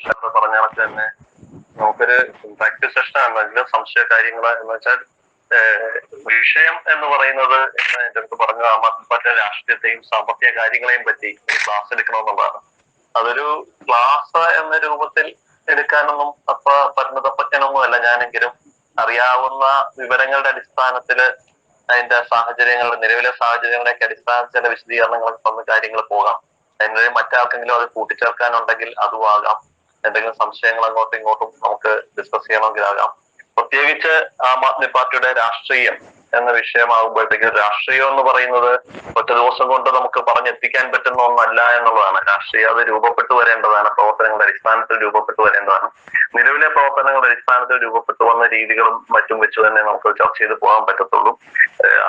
ഷാദ് പറഞ്ഞ കണക്ക് തന്നെ നമുക്കൊരു പ്രാക്ടീസ് സെഷനാണ്. അതിൽ സംശയ കാര്യങ്ങൾ എന്ന് വെച്ചാൽ വിഷയം എന്ന് പറയുന്നത് എന്റെ അടുത്ത് പറഞ്ഞ ആം ആദ്മി പാർട്ടിയുടെ രാഷ്ട്രീയത്തെയും സാമ്പത്തിക കാര്യങ്ങളെയും പറ്റി ക്ലാസ് എടുക്കണമെന്നുള്ളതാണ്. അതൊരു ക്ലാസ് എന്ന രൂപത്തിൽ എടുക്കാനൊന്നും പരിണിതപ്പെട്ടൊന്നും അല്ല ഞാനെങ്കിലും അറിയാവുന്ന വിവരങ്ങളുടെ അടിസ്ഥാനത്തില് അതിന്റെ സാഹചര്യങ്ങളുടെ നിലവിലെ സാഹചര്യങ്ങളൊക്കെ അടിസ്ഥാനത്തിൽ ചില വിശദീകരണങ്ങളൊക്കെ തന്ന കാര്യങ്ങൾ പോകാം. അതിനിടയിൽ മറ്റാർക്കെങ്കിലും അത് കൂട്ടിച്ചേർക്കാനുണ്ടെങ്കിൽ അതും ആകാം. എന്തെങ്കിലും സംശയങ്ങൾ അങ്ങോട്ടും ഇങ്ങോട്ടും നമുക്ക് ഡിസ്കസ് ചെയ്യണമെങ്കിലാകാം. പ്രത്യേകിച്ച് ആം ആദ്മി പാർട്ടിയുടെ രാഷ്ട്രീയം എന്ന വിഷയമാകുമ്പോഴത്തേക്കും രാഷ്ട്രീയം എന്ന് പറയുന്നത് ഒറ്റ ദിവസം കൊണ്ട് നമുക്ക് പറഞ്ഞെത്തിക്കാൻ പറ്റുന്ന ഒന്നല്ല എന്നുള്ളതാണ്. രാഷ്ട്രീയം അത് രൂപപ്പെട്ടു വരേണ്ടതാണ്, പ്രവർത്തനങ്ങളുടെ അടിസ്ഥാനത്തിൽ രൂപപ്പെട്ടു വരേണ്ടതാണ്. നിലവിലെ പ്രവർത്തനങ്ങളുടെ അടിസ്ഥാനത്തിൽ രൂപപ്പെട്ടു വന്ന രീതികളും മറ്റും വെച്ച് തന്നെ നമുക്ക് ചർച്ച ചെയ്ത് പോകാൻ പറ്റത്തുള്ളൂ.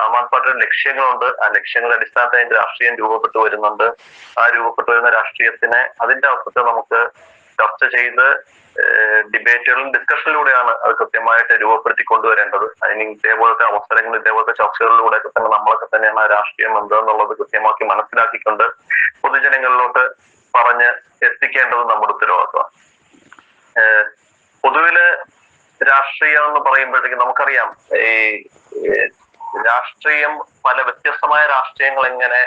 ആം ആദ്മി പാർട്ടിയുടെ ലക്ഷ്യങ്ങളുണ്ട്. ആ ലക്ഷ്യങ്ങളുടെ അടിസ്ഥാനത്തിൽ അതിന്റെ രാഷ്ട്രീയം രൂപപ്പെട്ടു വരുന്നുണ്ട്. ആ രൂപപ്പെട്ടു വരുന്ന രാഷ്ട്രീയത്തിനെ അതിന്റെ അർത്ഥത്തിൽ നമുക്ക് ചർച്ച ചെയ്ത് ഡിബേറ്റുകളും ഡിസ്കഷനിലൂടെയാണ് അത് കൃത്യമായിട്ട് രൂപപ്പെടുത്തി കൊണ്ടുവരേണ്ടത്. അതിന് ഇതേപോലത്തെ അവസരങ്ങൾ ഇതേപോലത്തെ ചർച്ചകളിലൂടെ ഒക്കെ തന്നെ നമ്മളൊക്കെ തന്നെയാണ് ആ രാഷ്ട്രീയം എന്താന്നുള്ളത് കൃത്യമാക്കി മനസ്സിലാക്കിക്കൊണ്ട് പൊതുജനങ്ങളിലോട്ട് പറഞ്ഞ് എത്തിക്കേണ്ടത് നമ്മുടെ ഉത്തരവാദിത്വമാണ്. പൊതുവില് രാഷ്ട്രീയം എന്ന് പറയുമ്പോഴത്തേക്കും നമുക്കറിയാം ഈ രാഷ്ട്രീയം പല വ്യത്യസ്തമായ രാഷ്ട്രീയങ്ങൾ എങ്ങനെ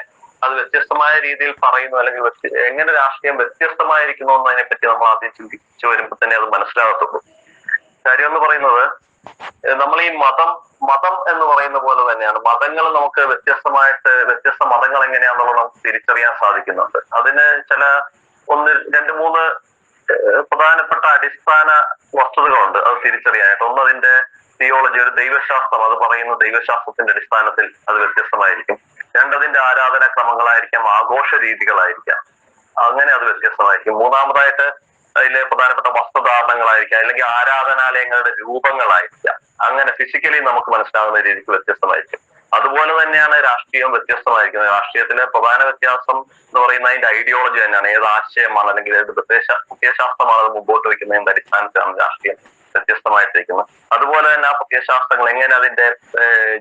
അത് വ്യത്യസ്തമായ രീതിയിൽ പറയുന്നു അല്ലെങ്കിൽ എങ്ങനെ രാഷ്ട്രീയം വ്യത്യസ്തമായിരിക്കുന്നു എന്നതിനെ പറ്റി നമ്മൾ ആദ്യം ചിന്തിച്ചു വരുമ്പോൾ തന്നെ അത് മനസ്സിലാകത്തുള്ളൂ. കാര്യം എന്ന് പറയുന്നത് നമ്മൾ ഈ മതം എന്ന് പറയുന്ന പോലെ തന്നെയാണ്. മതങ്ങൾ നമുക്ക് വ്യത്യസ്ത മതങ്ങൾ എങ്ങനെയാണെന്നുള്ളത് നമുക്ക് തിരിച്ചറിയാൻ സാധിക്കുന്നുണ്ട്. അതിന് ചില 1-2-3 പ്രധാനപ്പെട്ട അടിസ്ഥാന വസ്തുതകളുണ്ട് അത് തിരിച്ചറിയാനായിട്ട്. ഒന്ന് അതിന്റെ തിയോളജി, ഒരു ദൈവശാസ്ത്രം, അത് പറയുന്ന ദൈവശാസ്ത്രത്തിന്റെ അടിസ്ഥാനത്തിൽ അത് വ്യത്യസ്തമായിരിക്കും. രണ്ടതിന്റെ ആരാധനാക്രമങ്ങളായിരിക്കാം, ആഘോഷ രീതികളായിരിക്കാം, അങ്ങനെ അത് വ്യത്യസ്തമായിരിക്കും. മൂന്നാമതായിട്ട് അതിലെ പ്രധാനപ്പെട്ട വസ്ത്രധാരണങ്ങളായിരിക്കാം, അല്ലെങ്കിൽ ആരാധനാലയങ്ങളുടെ രൂപങ്ങളായിരിക്കാം. അങ്ങനെ ഫിസിക്കലി നമുക്ക് മനസ്സിലാകുന്ന രീതിക്ക് വ്യത്യസ്തമായിരിക്കും. അതുപോലെ തന്നെയാണ് രാഷ്ട്രീയം വ്യത്യസ്തമായിരിക്കുന്നത്. രാഷ്ട്രീയത്തിലെ പ്രധാന വ്യത്യാസം എന്ന് പറയുന്നത് അതിന്റെ ഐഡിയോളജി തന്നെയാണ്. ഏത് ആശയമാണ് അല്ലെങ്കിൽ ഏത് പ്രത്യയശാസ്ത്രമാണ് അത് മുമ്പോട്ട് വയ്ക്കുന്നതിന്റെ അടിസ്ഥാനത്തിലാണ് രാഷ്ട്രീയം വ്യത്യസ്തമായിട്ടിരിക്കുന്നത്. അതുപോലെ തന്നെ ആ പ്രത്യയശാസ്ത്രങ്ങൾ എങ്ങനെ അതിന്റെ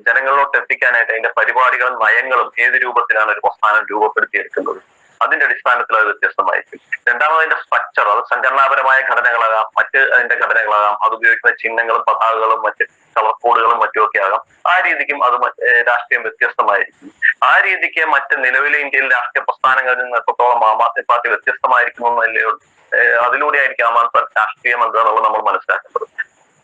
ജനങ്ങളിലോട്ട് എത്തിക്കാനായിട്ട് അതിന്റെ പരിപാടികളും നയങ്ങളും ഏത് രൂപത്തിലാണ് ഒരു പ്രസ്ഥാനം രൂപപ്പെടുത്തിയെടുക്കുന്നത് അതിന്റെ അടിസ്ഥാനത്തിൽ അത് വ്യത്യസ്തമായിരിക്കും. രണ്ടാമത് അതിന്റെ സ്ട്രക്ചർ, അത് സംഘടനാപരമായ ഘടനകളാകാം, മറ്റ് അതിന്റെ ഘടനകളാകാം, അത് ഉപയോഗിക്കുന്ന ചിഹ്നങ്ങളും പതാകകളും മറ്റ് കളർ കോഡുകളും മറ്റുമൊക്കെ ആകാം. ആ രീതിക്കും അത് രാഷ്ട്രീയം വ്യത്യസ്തമായിരിക്കും. ആ രീതിക്ക് മറ്റ് നിലവിലെ ഇന്ത്യയിൽ രാഷ്ട്രീയ പ്രസ്ഥാനങ്ങളിൽ നിന്ന് എത്രത്തോളം ആം ആദ്മി പാർട്ടി വ്യത്യസ്തമായിരിക്കുന്നു അതിലൂടെ ആയിരിക്കും ആം ആദ്മി പാർട്ടി രാഷ്ട്രീയം എന്താണെന്നുള്ളത് നമ്മൾ മനസ്സിലാക്കേണ്ടത്.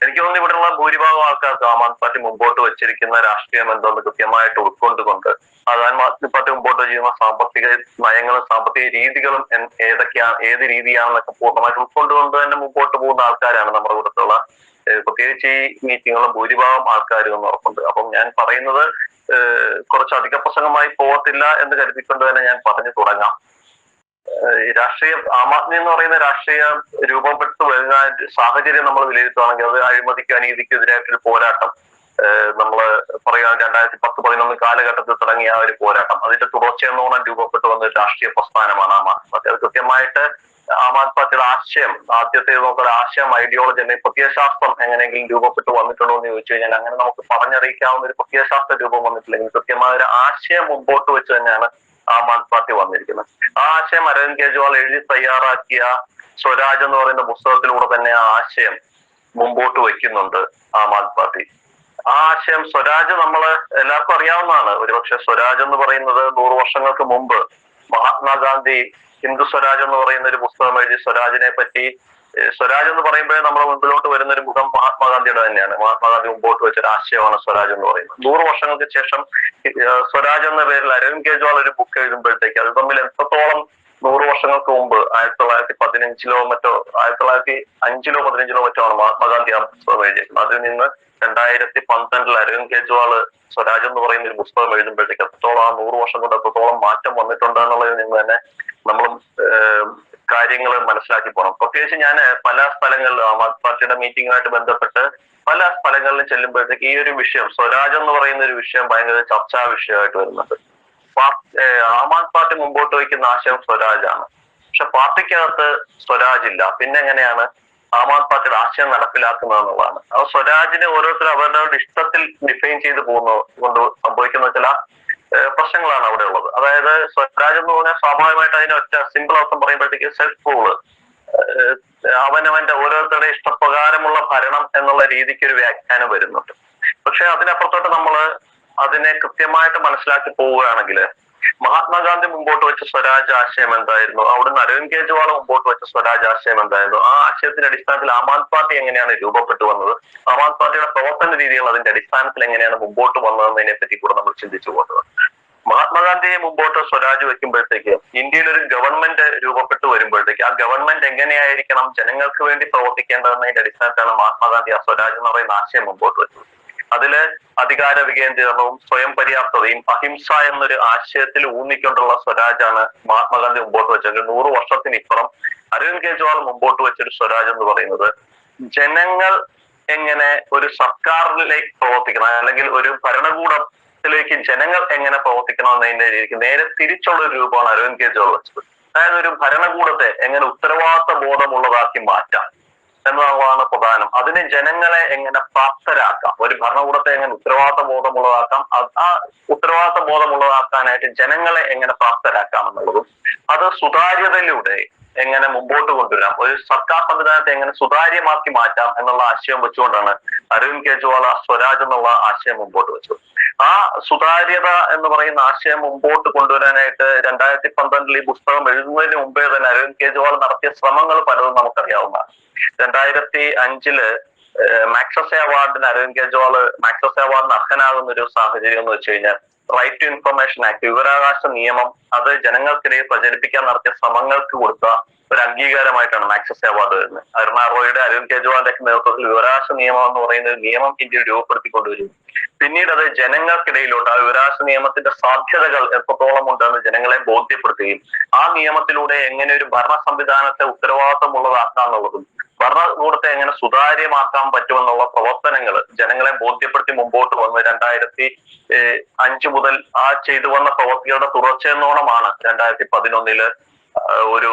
എനിക്ക് തോന്നുന്നു ഇവിടെയുള്ള ഭൂരിഭാഗം ആൾക്കാർക്ക് ആം ആദ്മി പാർട്ടി മുമ്പോട്ട് വെച്ചിരിക്കുന്ന രാഷ്ട്രീയം എന്തോന്ന് കൃത്യമായിട്ട് ഉൾക്കൊണ്ടുകൊണ്ട് അത് ആം ആദ്മി പാർട്ടി മുമ്പോട്ട് ചെയ്യുന്ന സാമ്പത്തിക നയങ്ങളും സാമ്പത്തിക രീതികളും ഏതൊക്കെയാണ്, ഏത് രീതിയാണെന്നൊക്കെ പൂർണ്ണമായിട്ട് ഉൾക്കൊണ്ടുകൊണ്ട് തന്നെ മുമ്പോട്ട് പോകുന്ന ആൾക്കാരാണ് നമ്മുടെ കൂട്ടത്തിലുള്ള പ്രത്യേകിച്ച് ഈ മീറ്റിങ്ങുകളും ഭൂരിഭാഗം ആൾക്കാരും എന്ന് ഉറപ്പുണ്ട്. അപ്പം ഞാൻ പറയുന്നത് കുറച്ച് അധിക പ്രസംഗമായി പോകത്തില്ല എന്ന് കരുതിക്കൊണ്ട് തന്നെ ഞാൻ പറഞ്ഞു തുടങ്ങാം. രാഷ്ട്രീയം, ആം ആദ്മി എന്ന് പറയുന്ന രാഷ്ട്രീയം രൂപപ്പെട്ടു വരുന്ന സാഹചര്യം നമ്മൾ വിലയിരുത്തുകയാണെങ്കിൽ അത് അഴിമതിക്കും അനീതിക്കും എതിരായിട്ടൊരു പോരാട്ടം നമ്മള് പറയുക 2010-11 കാലഘട്ടത്തിൽ തുടങ്ങിയ ഒരു പോരാട്ടം, അതിന്റെ തുടർച്ചയെന്നോണം രൂപപ്പെട്ടു വന്ന ഒരു രാഷ്ട്രീയ പ്രസ്ഥാനമാണ് ആം ആദ്മി പാർട്ടി. അത് കൃത്യമായിട്ട് ആം ആദ്മി പാർട്ടിയുടെ ആശയം, ആദ്യത്തെ നോക്കുന്ന ആശയം, ഐഡിയോളജി അല്ലെങ്കിൽ പ്രത്യയശാസ്ത്രം എങ്ങനെയെങ്കിലും രൂപപ്പെട്ടു വന്നിട്ടുണ്ടോ എന്ന് ചോദിച്ചു കഴിഞ്ഞാൽ അങ്ങനെ നമുക്ക് പറഞ്ഞറിയിക്കാവുന്ന ഒരു പ്രത്യയശാസ്ത്ര രൂപം വന്നിട്ടില്ലെങ്കിൽ കൃത്യമായ ഒരു ആശയം മുമ്പോട്ട് വെച്ച് തന്നെയാണ് ആം ആദ്മി പാർട്ടി വന്നിരിക്കുന്നത്. ആ ആശയം അരവിന്ദ് കെജ്രിവാൾ എഴുതി തയ്യാറാക്കിയ സ്വരാജ് എന്ന് പറയുന്ന പുസ്തകത്തിലൂടെ തന്നെ ആ ആശയം മുമ്പോട്ട് വയ്ക്കുന്നുണ്ട് ആം ആദ്മി പാർട്ടി. ആ ആശയം സ്വരാജ് നമ്മള് എല്ലാവർക്കും അറിയാവുന്നതാണ്. ഒരുപക്ഷെ സ്വരാജ് എന്ന് പറയുന്നത് 100 വർഷങ്ങൾക്ക് മുമ്പ് മഹാത്മാഗാന്ധി ഹിന്ദു സ്വരാജ് എന്ന് പറയുന്ന ഒരു പുസ്തകം എഴുതി സ്വരാജിനെ പറ്റി, സ്വരാജ് എന്ന് പറയുമ്പോഴേ നമ്മുടെ മുമ്പിലോട്ട് വരുന്ന ഒരു മുഖം മഹാത്മാഗാന്ധിയുടെ തന്നെയാണ്. മഹാത്മാഗാന്ധി മുമ്പോട്ട് വെച്ചൊരു ആശയമാണ് സ്വരാജ് എന്ന് പറയുന്നത്. 100 വർഷങ്ങൾക്ക് ശേഷം സ്വരാജ് എന്ന പേരിൽ അരവിന്ദ് കെജ്രിവാൾ ഒരു ബുക്ക് എഴുതുമ്പോഴത്തേക്ക് അത് തമ്മിൽ എത്രത്തോളം 100 വർഷങ്ങൾക്ക് മുമ്പ് 1915 മറ്റോ 1905-15 മറ്റോ ആണ് മഹാത്മാഗാന്ധി ആ പുസ്തകം എഴുതിയിരിക്കുന്നത്. അതിൽ നിന്ന് 2012 അരവിന്ദ് കെജ്രിവാൾ സ്വരാജ് എന്ന് പറയുന്ന ഒരു പുസ്തകം എഴുതുമ്പോഴത്തേക്ക് എത്രത്തോളം ആ 100 വർഷം കൊണ്ട് എത്രത്തോളം മാറ്റം വന്നിട്ടുണ്ട് എന്നുള്ളതിൽ നിന്ന് തന്നെ നമ്മളും കാര്യങ്ങൾ മനസ്സിലാക്കി പോകണം. പ്രത്യേകിച്ച് ഞാൻ പല സ്ഥലങ്ങളിലും ആം ആദ്മി പാർട്ടിയുടെ മീറ്റിങ്ങുമായിട്ട് ബന്ധപ്പെട്ട് പല സ്ഥലങ്ങളിലും ചെല്ലുമ്പോഴത്തേക്ക് ഈ ഒരു വിഷയം, സ്വരാജ് എന്ന് പറയുന്ന ഒരു വിഷയം ഭയങ്കര ചർച്ചാ വിഷയമായിട്ട് വരുന്നുണ്ട്. ആം ആദ്മി പാർട്ടി മുമ്പോട്ട് വയ്ക്കുന്ന ആശയം സ്വരാജാണ്. പക്ഷെ പാർട്ടിക്കകത്ത് സ്വരാജ് ഇല്ല. പിന്നെ എങ്ങനെയാണ് ആം ആദ്മി പാർട്ടിയുടെ ആശയം നടപ്പിലാക്കുന്നത് എന്നുള്ളതാണ്. ആ സ്വരാജിനെ ഓരോരുത്തരും അവരുടെ ഇഷ്ടത്തിൽ ഡിഫൈൻ ചെയ്ത് പോകുന്നത് കൊണ്ട് സംഭവിക്കുന്ന ചില പ്രശ്നങ്ങളാണ് അവിടെ ഉള്ളത്. അതായത് സ്വരാജ് എന്ന് പറഞ്ഞാൽ സ്വാഭാവികമായിട്ട് അതിന് ഒറ്റ സിമ്പിൾ അർത്ഥം പറയുമ്പോഴത്തേക്ക് സെൽഫ് റൂള്, അവനവന്റെ ഓരോരുത്തരുടെ ഇഷ്ടപ്രകാരമുള്ള ഭരണം എന്നുള്ള രീതിക്ക് ഒരു വ്യാഖ്യാനം വരുന്നുണ്ട്. പക്ഷെ അതിനപ്പുറത്തോട്ട് നമ്മൾ അതിനെ കൃത്യമായിട്ട് മനസ്സിലാക്കി പോവുകയാണെങ്കിൽ മഹാത്മാഗാന്ധി മുമ്പോട്ട് വെച്ച സ്വരാജ് ആശയം എന്തായിരുന്നു, അവിടുന്ന് അരവിന്ദ് കെജ്രിവാൾ മുമ്പോട്ട് വെച്ച സ്വരാജ് ആശയം എന്തായിരുന്നു, ആ ആശയത്തിന്റെ അടിസ്ഥാനത്തിൽ ആം ആദ്മി പാർട്ടി എങ്ങനെയാണ് രൂപപ്പെട്ടു വന്നത്, ആം ആദ്മി പാർട്ടിയുടെ പ്രവർത്തന രീതികൾ അതിന്റെ അടിസ്ഥാനത്തിൽ എങ്ങനെയാണ് മുമ്പോട്ട് വന്നതെന്നതിനെ പറ്റി കൂടെ നമ്മൾ ചിന്തിച്ചു പോകുന്നത്. മഹാത്മാഗാന്ധിയെ മുമ്പോട്ട് സ്വരാജ് വെക്കുമ്പോഴത്തേക്ക് ഇന്ത്യയിൽ ഒരു ഗവൺമെന്റ് രൂപപ്പെട്ടു വരുമ്പോഴത്തേക്ക് ആ ഗവൺമെന്റ് എങ്ങനെയായിരിക്കണം ജനങ്ങൾക്ക് വേണ്ടി പ്രവർത്തിക്കേണ്ടതെന്നതിന്റെ അടിസ്ഥാനത്തിലാണ് മഹാത്മാഗാന്ധി ആ സ്വരാജ് എന്ന് പറയുന്ന ആശയം മുമ്പോട്ട് വെച്ചത്. അതില് അധികാര വികേന്ദ്രീകരണവും സ്വയം പര്യാപ്തതയും അഹിംസ എന്നൊരു ആശയത്തിൽ ഊന്നിക്കൊണ്ടുള്ള സ്വരാജാണ് മഹാത്മാഗാന്ധി മുമ്പോട്ട് വെച്ചത്. 100 വർഷത്തിനിപ്പുറം അരവിന്ദ് കെജ്രിവാൾ മുമ്പോട്ട് വെച്ചൊരു സ്വരാജ് എന്ന് പറയുന്നത് ജനങ്ങൾ എങ്ങനെ ഒരു സർക്കാരിലേക്ക് പ്രവർത്തിക്കണം, അല്ലെങ്കിൽ ഒരു ഭരണകൂടത്തിലേക്ക് ജനങ്ങൾ എങ്ങനെ പ്രവർത്തിക്കണം എന്നതിന്റെ രീതിക്ക് നേരെ തിരിച്ചുള്ള ഒരു രൂപമാണ് അരവിന്ദ് കെജ്രിവാൾ വെച്ചത്. അതായത് ഒരു ഭരണകൂടത്തെ എങ്ങനെ ഉത്തരവാദിത്ത ബോധമുള്ളതാക്കി മാറ്റാം എന്നുള്ളതാണ് പ്രധാനം. അതിന് ജനങ്ങളെ എങ്ങനെ പ്രാപ്തരാക്കാം, ഒരു ഭരണകൂടത്തെ എങ്ങനെ ഉത്തരവാദിത്ത ബോധമുള്ളതാക്കാം, ആ ഉത്തരവാദിത്ത ബോധമുള്ളതാക്കാനായിട്ട് ജനങ്ങളെ എങ്ങനെ പ്രാപ്തരാക്കാം എന്നുള്ളതും അത് സുതാര്യതയിലൂടെ എങ്ങനെ മുമ്പോട്ട് കൊണ്ടുവരാം, ഒരു സർക്കാർ സംവിധാനത്തെ എങ്ങനെ സുതാര്യമാക്കി മാറ്റാം എന്നുള്ള ആശയം വെച്ചുകൊണ്ടാണ് അരവിന്ദ് കെജ്രിവാൾ സ്വരാജ് എന്നുള്ള ആശയം മുമ്പോട്ട് വെച്ചത്. ആ സുതാര്യത എന്ന് പറയുന്ന ആശയം മുമ്പോട്ട് കൊണ്ടുവരാനായിട്ട് 2012 ഈ പുസ്തകം എഴുതുന്നതിന് മുമ്പേ തന്നെ അരവിന്ദ് കെജ്രിവാൾ നടത്തിയ ശ്രമങ്ങൾ പലതും നമുക്കറിയാവുന്നതാണ്. 2005 മാക്സസെ അവാർഡിന് അരവിന്ദ് കെജ്രിവാൾ മാക്സസെ അവാർഡിന് അർഹനാകുന്ന ഒരു സാഹചര്യം എന്ന് വെച്ച് കഴിഞ്ഞാൽ റൈറ്റ് ടു ഇൻഫർമേഷൻ ആക്ട്, വിവരാവകാശ നിയമം, അത് ജനങ്ങൾക്കിടയിൽ പ്രചരിപ്പിക്കാൻ നടത്തിയ ശ്രമങ്ങൾക്ക് കൊടുത്ത ഒരു അംഗീകാരമായിട്ടാണ് മാക്സസെ അവാർഡ് വരുന്നത്. അരുണ റോയുടെ അരവിന്ദ് കെജ്രിവാളിന്റെ ഒക്കെ നേതൃത്വത്തിൽ വിവരാവകാശ നിയമം എന്ന് പറയുന്ന ഒരു നിയമം ഇന്ത്യയിൽ രൂപപ്പെടുത്തിക്കൊണ്ടുവരും. പിന്നീട് അത് ജനങ്ങൾക്കിടയിലോട്ട് ആ വിവരാവകാശ നിയമത്തിന്റെ സാധ്യതകൾ എത്രത്തോളം ഉണ്ടെന്ന് ജനങ്ങളെ ബോധ്യപ്പെടുത്തുകയും ആ നിയമത്തിലൂടെ എങ്ങനെ ഒരു ഭരണ സംവിധാനത്തെ ഉത്തരവാദിത്തമുള്ളതാക്കാന്നുള്ളതും ഭരണകൂടത്തെ എങ്ങനെ സുതാര്യമാക്കാൻ പറ്റുമെന്നുള്ള പ്രവർത്തനങ്ങൾ ജനങ്ങളെ ബോധ്യപ്പെടുത്തി മുമ്പോട്ട് വന്ന് 2005 മുതൽ ആ ചെയ്തു വന്ന പ്രവർത്തികളുടെ തുടർച്ചയെന്നോണമാണ് 2011 ഒരു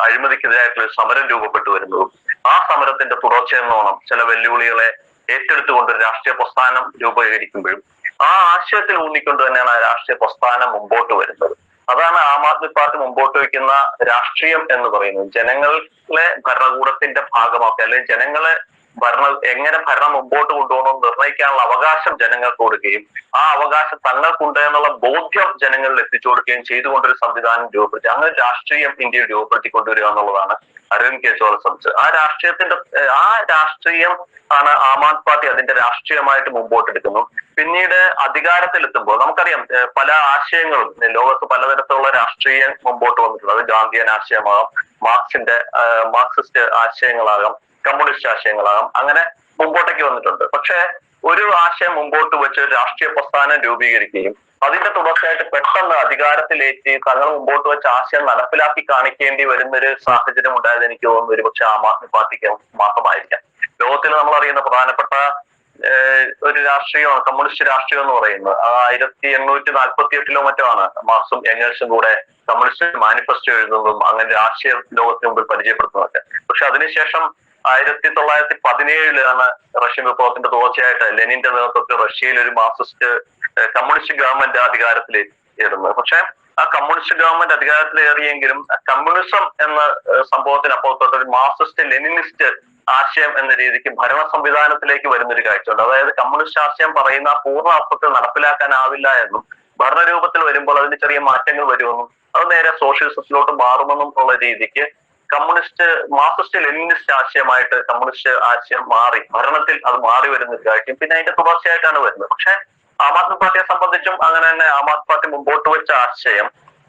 അഴിമതിക്കെതിരായിട്ടുള്ള സമരം രൂപപ്പെട്ടു വരുന്നതും ആ സമരത്തിന്റെ തുടർച്ചയെന്നോണം ചില വെല്ലുവിളികളെ ഏറ്റെടുത്തുകൊണ്ട് രാഷ്ട്രീയ പ്രസ്ഥാനം രൂപീകരിക്കുമ്പോഴും ആ ആശയത്തിൽ ഊന്നിക്കൊണ്ട് തന്നെയാണ് ആ രാഷ്ട്രീയ പ്രസ്ഥാനം മുമ്പോട്ട് വരുന്നത്. അതാണ് ആം ആദ്മി പാർട്ടി മുമ്പോട്ട് വയ്ക്കുന്ന രാഷ്ട്രീയം എന്ന് പറയുന്നത്. ജനങ്ങളെ ഭരണകൂടത്തിന്റെ ഭാഗമാക്കുക, അല്ലെങ്കിൽ ജനങ്ങളെ എങ്ങനെ ഭരണം മുമ്പോട്ട് കൊണ്ടുപോകണമെന്ന് നിർണ്ണയിക്കാനുള്ള അവകാശം ജനങ്ങൾക്ക് കൊടുക്കുകയും ആ അവകാശം തങ്ങൾക്കുണ്ട് എന്നുള്ള ബോധ്യം ജനങ്ങളിൽ എത്തിച്ചു കൊടുക്കുകയും ചെയ്തുകൊണ്ടൊരു സംവിധാനം രൂപപ്പെടുത്തി അങ്ങനെ രാഷ്ട്രീയം ഇന്ത്യയിൽ രൂപപ്പെടുത്തിക്കൊണ്ടുവരിക എന്നുള്ളതാണ് അരവിന്ദ് കെജ്രിവാൾ ശ്രമിച്ചത്. ആ രാഷ്ട്രീയം ആണ് ആം ആദ്മി പാർട്ടി അതിന്റെ രാഷ്ട്രീയമായിട്ട് മുമ്പോട്ടെടുക്കുന്നു. പിന്നീട് അധികാരത്തിലെത്തുമ്പോൾ നമുക്കറിയാം പല ആശയങ്ങളും ലോകത്ത് പലതരത്തിലുള്ള രാഷ്ട്രീയം മുമ്പോട്ട് വന്നിട്ടുണ്ട്. അത് ഗാന്ധിയൻ ആശയമാകാം, മാർക്സിസ്റ്റ് ആശയങ്ങളാകാം, കമ്മ്യൂണിസ്റ്റ് ആശയങ്ങളാകാം, അങ്ങനെ മുമ്പോട്ടേക്ക് വന്നിട്ടുണ്ട്. പക്ഷെ ഒരു ആശയം മുമ്പോട്ട് വെച്ച് രാഷ്ട്രീയ പ്രസ്ഥാനം രൂപീകരിക്കുകയും അതിന്റെ തുടർച്ചയായിട്ട് പെട്ടെന്ന് അധികാരത്തിലേറ്റി തങ്ങൾ മുമ്പോട്ട് വെച്ച ആശയം നടപ്പിലാക്കി കാണിക്കേണ്ടി വരുന്നൊരു സാഹചര്യം ഉണ്ടായത് എനിക്ക് തോന്നുന്നു ഒരുപക്ഷെ ആം ആദ്മി പാർട്ടിക്ക് മാത്രമായിരിക്കാം. ലോകത്തിൽ നമ്മൾ അറിയുന്ന പ്രധാനപ്പെട്ട ഒരു രാഷ്ട്രീയമാണ് കമ്മ്യൂണിസ്റ്റ് രാഷ്ട്രീയം എന്ന് പറയുന്നത്. 1848 മറ്റോ ആണ് മാർക്സും എംഗൽസും കൂടെ കമ്മ്യൂണിസ്റ്റ് മാനിഫെസ്റ്റോ എഴുതുന്നതും അങ്ങനെ ആശയം ലോകത്തിന് മുമ്പിൽ പരിചയപ്പെടുത്തുന്നതൊക്കെ. പക്ഷെ അതിനുശേഷം 1917 റഷ്യൻ വിപ്ലവത്തിന്റെ തുടർച്ചയായിട്ട് ലെനിന്റെ നേതൃത്വത്തിൽ റഷ്യയിൽ ഒരു മാർക്സിസ്റ്റ് കമ്മ്യൂണിസ്റ്റ് ഗവൺമെന്റ് അധികാരത്തിലേറുന്നത്. പക്ഷെ ആ കമ്മ്യൂണിസ്റ്റ് ഗവൺമെന്റ് അധികാരത്തിലേറിയെങ്കിലും കമ്മ്യൂണിസം എന്ന സംഭവത്തിനപ്പുറത്തോട്ട് ഒരു മാർക്സിസ്റ്റ് ലെനിനിസ്റ്റ് ആശയം എന്ന രീതിക്ക് ഭരണ സംവിധാനത്തിലേക്ക് വരുന്നൊരു കാഴ്ചയുണ്ട്. അതായത് കമ്മ്യൂണിസ്റ്റ് ആശയം പറയുന്ന പൂർണ്ണ അർത്ഥത്തിൽ നടപ്പിലാക്കാനാവില്ല എന്നും ഭരണരൂപത്തിൽ വരുമ്പോൾ അതിന് ചെറിയ മാറ്റങ്ങൾ വരുമെന്നും അത് നേരെ സോഷ്യലിസത്തിലോട്ട് മാറുമെന്നും ഉള്ള രീതിക്ക് മാർക്സിസ്റ്റ് ലെനിനിസ്റ്റ് ആശയമായിട്ട് കമ്മ്യൂണിസ്റ്റ് ആശയം മാറി ഭരണത്തിൽ അത് മാറി വരുന്ന ഒരു കാഴ്ചയും പിന്നെ അതിന്റെ തുടർച്ചയായിട്ടാണ് വരുന്നത്. പക്ഷെ ആം ആദ്മി പാർട്ടിയെ സംബന്ധിച്ചും അങ്ങനെ തന്നെ ആം ആദ്മി പാർട്ടി മുമ്പോട്ട് വെച്ച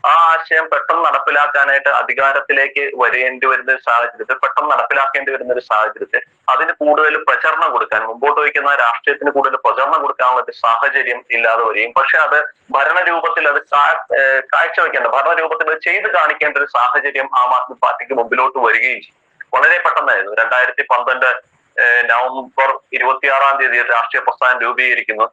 ആ ആശയം പെട്ടെന്ന് നടപ്പിലാക്കാനായിട്ട് അധികാരത്തിലേക്ക് വരേണ്ടി വരുന്ന ഒരു സാഹചര്യത്തിൽ പെട്ടെന്ന് നടപ്പിലാക്കേണ്ടി വരുന്ന ഒരു സാഹചര്യത്തിൽ അതിന് കൂടുതൽ പ്രചരണം കൊടുക്കാൻ മുമ്പോട്ട് വയ്ക്കുന്ന രാഷ്ട്രീയത്തിന് കൂടുതൽ പ്രചരണം കൊടുക്കാനുള്ള ഒരു സാഹചര്യം ഇല്ലാതെ വരികയും പക്ഷെ അത് ഭരണരൂപത്തിൽ അത് കാഴ്ചവെക്കേണ്ട ഭരണരൂപത്തിൽ ചെയ്ത് കാണിക്കേണ്ട ഒരു സാഹചര്യം ആം ആദ്മി പാർട്ടിക്ക് മുമ്പിലോട്ട് വരികയും ചെയ്യും. വളരെ പെട്ടെന്നായിരുന്നു 2012 നവംബർ 26 രാഷ്ട്രീയ പ്രസ്ഥാനം രൂപീകരിക്കുന്നു.